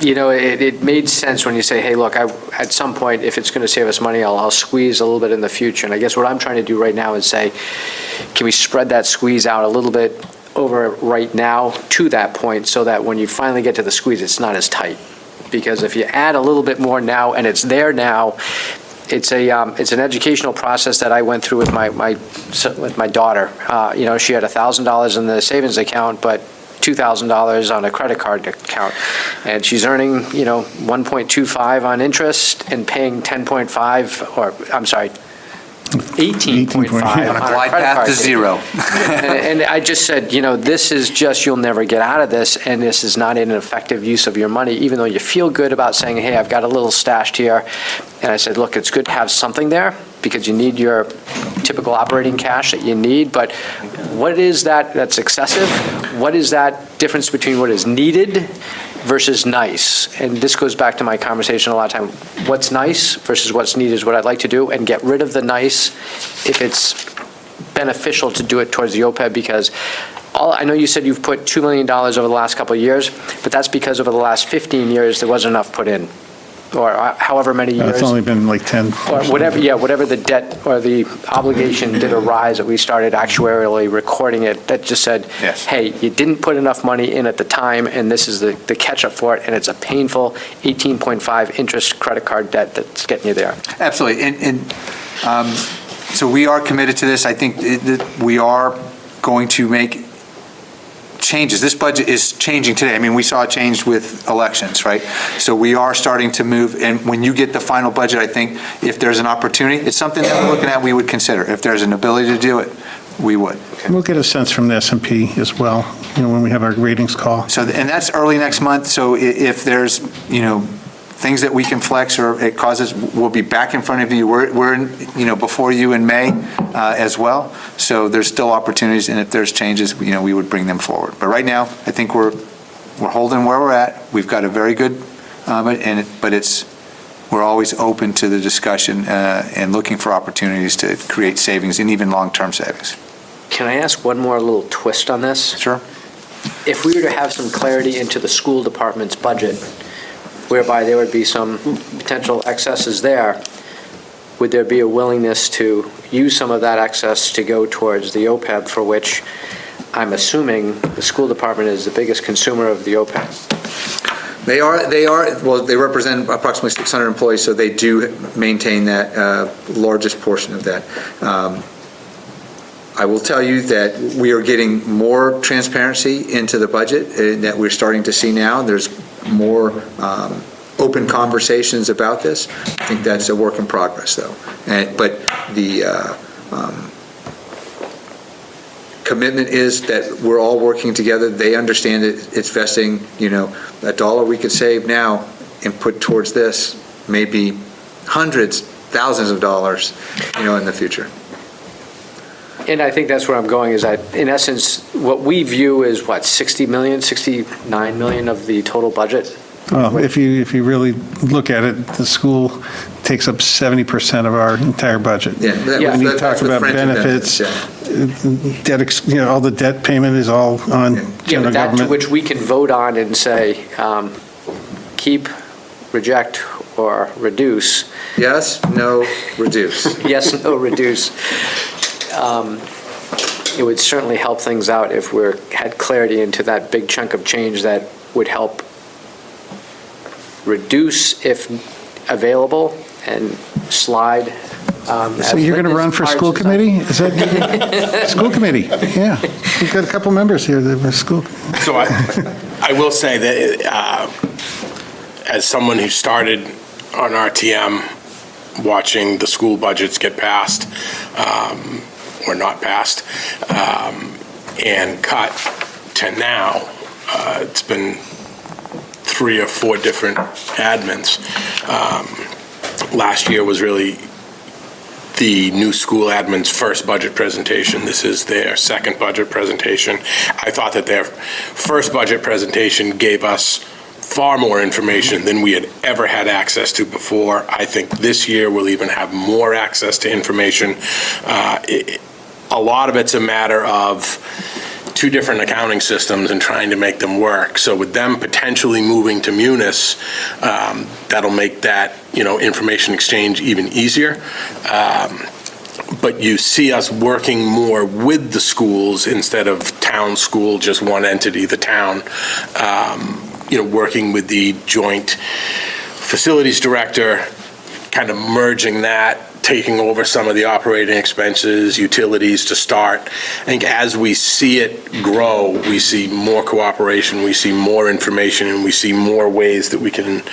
it made sense when you say, hey, look, at some point, if it's going to save us money, I'll squeeze a little bit in the future. And I guess what I'm trying to do right now is say, can we spread that squeeze out a little bit over right now to that point, so that when you finally get to the squeeze, it's not as tight? Because if you add a little bit more now and it's there now, it's an educational process that I went through with my daughter. She had $1,000 in the savings account, but $2,000 on a credit card account, and she's earning 1.25 on interest and paying 10.5, or I'm sorry, 18.5 on a glide path to zero. and I just said, this is just, you'll never get out of this, and this is not an effective use of your money, even though you feel good about saying, hey, I've got a little stashed here. And I said, look, it's good to have something there because you need your typical operating cash that you need, but what is that's excessive? What is that difference between what is needed versus nice? And this goes back to my conversation a lot of time. What's nice versus what's needed is what I'd like to do, and get rid of the nice if it's beneficial to do it towards the OPEB, because I know you said you've put $2 million over the last couple of years, but that's because over the last 15 years, there wasn't enough put in, or however many years. It's only been like 10. Or whatever the debt or the obligation did arise that we started actuarially recording it, that just said, yes, hey, you didn't put enough money in at the time, and this is the catch-up for it, and it's a painful 18.5 interest credit card debt that's getting you there. Absolutely. And so we are committed to this. I think that we are going to make changes. This budget is changing today. I mean, we saw it change with elections, right? So we are starting to move, and when you get the final budget, I think if there's an opportunity, it's something that we're looking at, we would consider. If there's an ability to do it, we would. We'll get a sense from the S&P as well, when we have our ratings call. So, and that's early next month, so if there's, things that we can flex or it causes, we'll be back in front of you. We're in, before you in May as well. So there's still opportunities, and if there's changes, we would bring them forward. But right now, I think we're holding where we're at. We've got a very good, but we're always open to the discussion and looking for opportunities to create savings and even long-term savings. Can I ask one more little twist on this? Sure. If we were to have some clarity into the school department's budget, whereby there would be some potential excesses there, would there be a willingness to use some of that excess to go towards the OPEB, for which I'm assuming the school department is the biggest consumer of the OPEB? They represent approximately 600 employees, so they do maintain that largest portion of that. I will tell you that we are getting more transparency into the budget that we're starting to see now. There's more open conversations about this. I think that's a work in progress, though. But the commitment is that we're all working together. They understand that it's vesting, a dollar we could save now and put towards this, maybe hundreds, thousands of dollars, in the future. And I think that's where I'm going, is that, in essence, what we view is, 60 million, 69 million of the total budget? Well, if you really look at it, the school takes up 70% of our entire budget. Yeah. When you talk about benefits, debt, all the debt payment is all on Yeah, general but that to government. which we can vote on and say, keep, reject, or reduce. Yes, no, reduce. Yes, no, reduce. It would certainly help things out if we had clarity into that big chunk of change that would help reduce if available and slide. So you're going to run for school committee? Is that school committee? Yeah, we've got a couple members here that were school. So I will say that as someone who started on RTM, watching the school budgets get passed or not passed and cut to now, it's been 3 or 4 different admins. Last year was really the new school admin's first budget presentation. This is their second budget presentation. I thought that their first budget presentation gave us far more information than we had ever had access to before. I think this year we'll even have more access to information. A lot of it's a matter of 2 different accounting systems and trying to make them work. So with them potentially moving to Munis, that'll make that, information exchange even easier. But you see us working more with the schools instead of town school, just one entity, the town, working with the joint facilities director, kind of merging that, taking over some of the operating expenses, utilities to start. I think as we see it grow, we see more cooperation, we see more information, and we see more ways that we can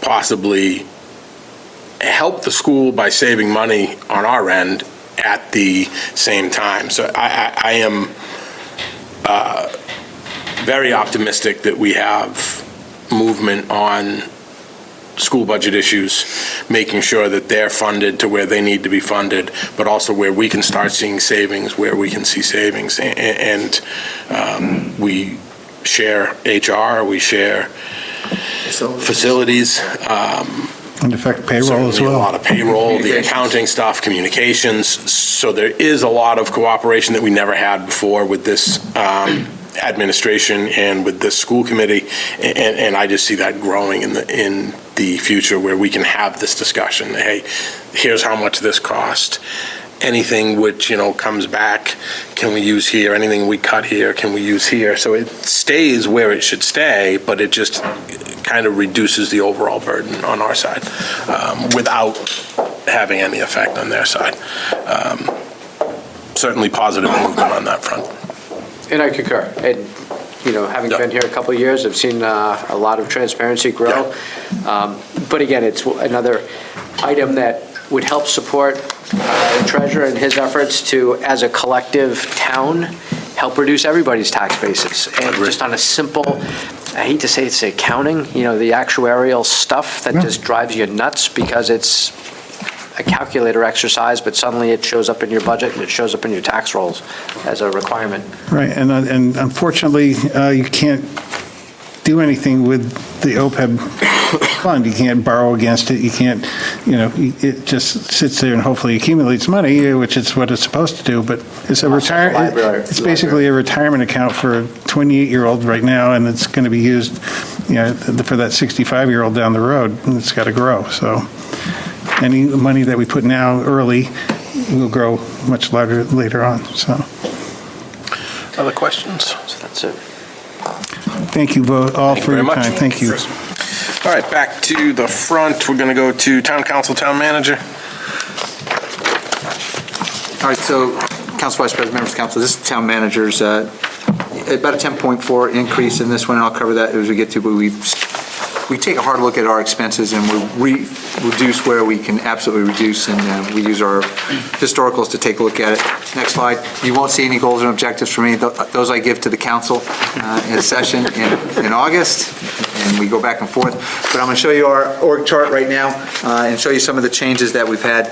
possibly help the school by saving money on our end at the same time. So I am very optimistic that we have movement on school budget issues, making sure that they're funded to where they need to be funded, but also where we can start seeing savings, where we can see savings. And we share HR, we share facilities. And in fact, payroll as well. A lot of payroll, the accounting stuff, communications. So there is a lot of cooperation that we never had before with this administration and with this school committee, and I just see that growing in the future, where we can have this discussion. Hey, here's how much this cost. Anything which comes back, can we use here? Anything we cut here, can we use here? So it stays where it should stay, but it just kind of reduces the overall burden on our side without having any effect on their side. Certainly positive movement on that front. And I concur. And, having been here a couple of years, I've seen a lot of transparency grow. But again, it's another item that would help support the treasurer and his efforts to, as a collective town, help reduce everybody's tax basis. And just on a simple, I hate to say it's accounting, the actuarial stuff that just drives you nuts because it's a calculator exercise, but suddenly it shows up in your budget and it shows up in your tax rolls as a requirement. Right, and unfortunately, you can't do anything with the OPEB fund. You can't borrow against it. You can't, it just sits there and hopefully accumulates money, which is what it's supposed to do. But it's it's basically a retirement account for a 28-year-old right now, and it's going to be used, for that 65-year-old down the road, and it's got to grow. So any money that we put now early will grow much larger later on. So, other questions? So that's it. Thank you all for your time. Thank you. All right, back to the front. We're going to go to Town Council, Town Manager. All right, so Council Vice President, members of council, this is Town Manager's, about a 10.4 increase in this one, and I'll cover that as we get to, but we've we take a hard look at our expenses and we reduce where we can absolutely reduce, and we use our historicals to take a look at it. Next slide. You won't see any goals and objectives for me. Those I give to the council in a session in August, and we go back and forth. But I'm going to show you our org chart right now and show you some of the changes that we've had.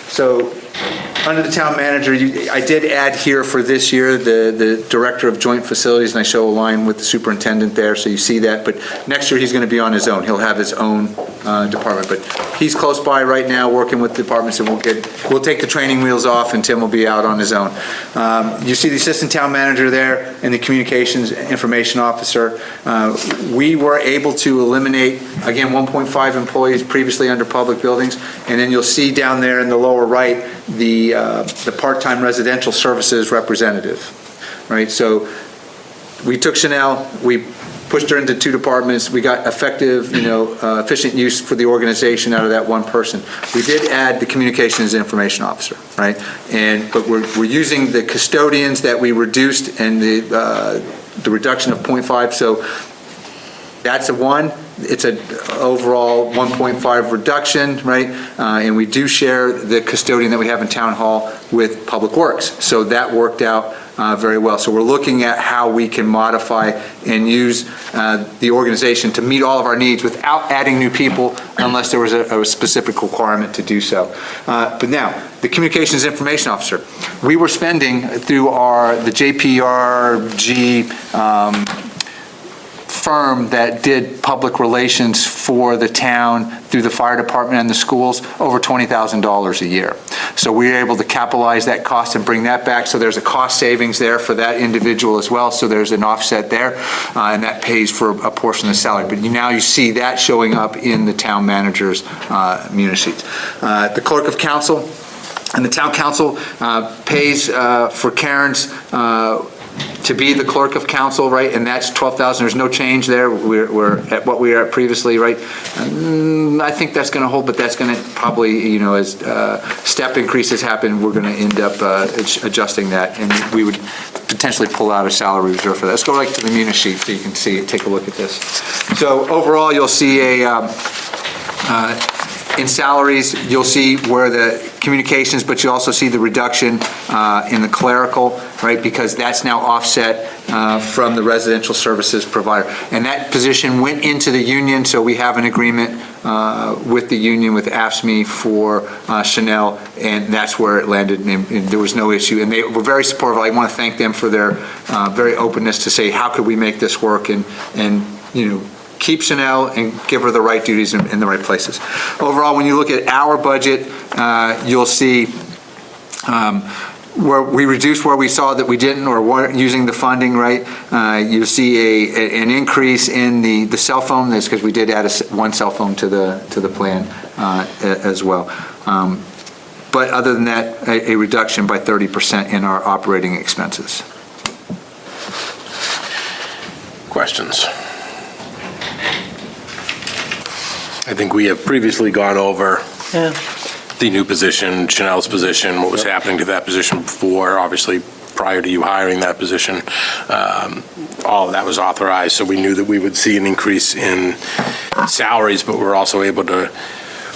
So under the town manager, I did add here for this year the director of joint facilities, and I show a line with the superintendent there, so you see that. But next year, he's going to be on his own. He'll have his own department. But he's close by right now, working with departments, and we'll take the training wheels off, and Tim will be out on his own. You see the assistant town manager there and the communications information officer. We were able to eliminate, again, 1.5 employees previously under public buildings, and then you'll see down there in the lower right, the part-time residential services representative, right? So we took Chanel, we pushed her into 2 departments, we got effective, efficient use for the organization out of that one person. We did add the communications information officer, right? But we're using the custodians that we reduced and the reduction of 0.5, so that's a 1. It's an overall 1.5 reduction, right? And we do share the custodian that we have in Town Hall with Public Works. So that worked out very well. So we're looking at how we can modify and use the organization to meet all of our needs without adding new people unless there was a specific requirement to do so. But now, the Communications Information Officer. We were spending through the JPRG firm that did public relations for the town through the fire department and the schools over $20,000 a year. So we were able to capitalize that cost and bring that back. So there's a cost savings there for that individual as well. So there's an offset there, and that pays for a portion of the salary. But now you see that showing up in the town manager's munis sheets. The clerk of council and the town council pays for Karen's to be the clerk of council, right? And that's $12,000. There's no change there. We're at what we were at previously, right? I think that's going to hold, but that's going to probably, as step increases happen, we're going to end up adjusting that, and we would potentially pull out a salary reserve for that. Let's go right to the munis sheet so you can see, take a look at this. So overall, you'll see in salaries, you'll see where the communications, but you also see the reduction in the clerical, right? Because that's now offset from the residential services provider. And that position went into the union, so we have an agreement with the union, with AFSCME for Chanel, and that's where it landed, and there was no issue. And they were very supportive. I want to thank them for their very openness to say, how could we make this work, and keep Chanel and give her the right duties in the right places. Overall, when you look at our budget, you'll see where we reduced where we saw that we didn't or weren't using the funding right. You'll see an increase in the cell phone. That's because we did add one cell phone to the plan as well. But other than that, a reduction by 30% in our operating expenses. Questions? I think we have previously gone over the new position, Chanel's position, what was happening to that position before, obviously prior to you hiring that position. All of that was authorized, so we knew that we would see an increase in salaries, but we're also able to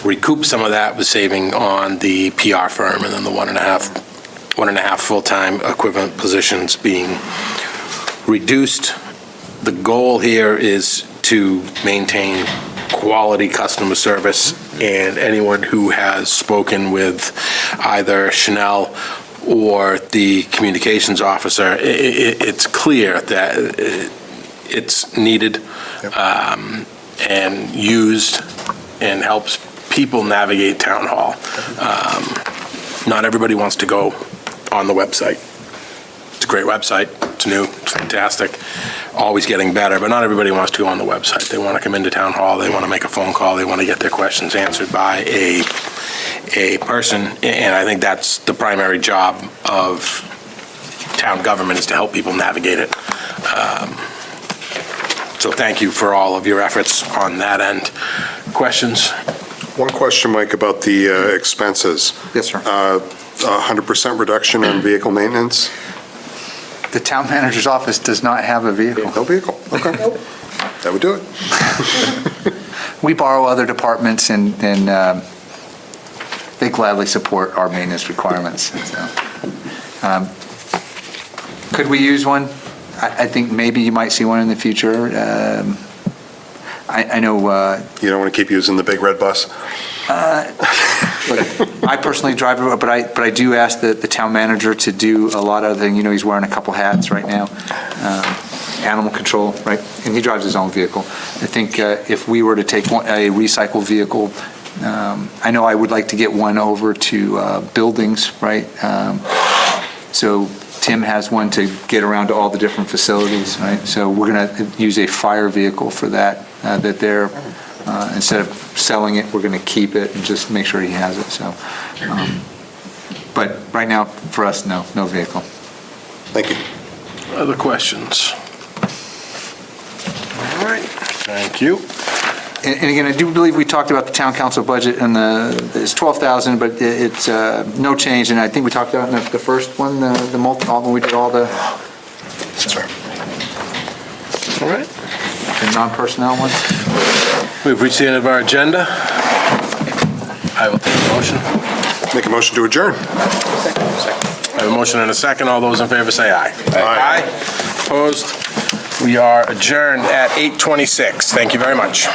recoup some of that with saving on the PR firm, and then the one and a half full-time equivalent positions being reduced. The goal here is to maintain quality customer service, and anyone who has spoken with either Chanel or the communications officer, it's clear that it's needed and used and helps people navigate town hall. Not everybody wants to go on the website. It's a great website. It's new. It's fantastic. Always getting better, but not everybody wants to go on the website. They want to come into town hall. They want to make a phone call. They want to get their questions answered by a person, and I think that's the primary job of town government, is to help people navigate it. So thank you for all of your efforts on that end. Questions? One question, Mike, about the expenses. Yes, sir. 100% reduction on vehicle maintenance? The town manager's office does not have a vehicle. No vehicle, okay. That would do it. We borrow other departments, and they gladly support our maintenance requirements. So, could we use one? I think maybe you might see one in the future. I know... You don't want to keep using the big red bus? Look, I personally drive it, but I do ask the town manager to do a lot of things. He's wearing a couple hats right now. Animal control, right? And he drives his own vehicle. I think if we were to take a recycled vehicle, I know I would like to get one over to buildings, right? So Tim has one to get around to all the different facilities, right? So we're going to use a fire vehicle for that, that they're, instead of selling it, we're going to keep it and just make sure he has it, so. But right now, for us, no vehicle. Thank you. Other questions? All right, thank you. And again, I do believe we talked about the town council budget, and it's 12,000, but it's no change, and I think we talked about in the first one, when we did all the... That's right. All right. The non-personnel ones. We've reached the end of our agenda. I will take a motion. Make a motion to adjourn. I have a motion and a second. All those in favor say aye. Aye. Opposed? We are adjourned at 8:26. Thank you very much.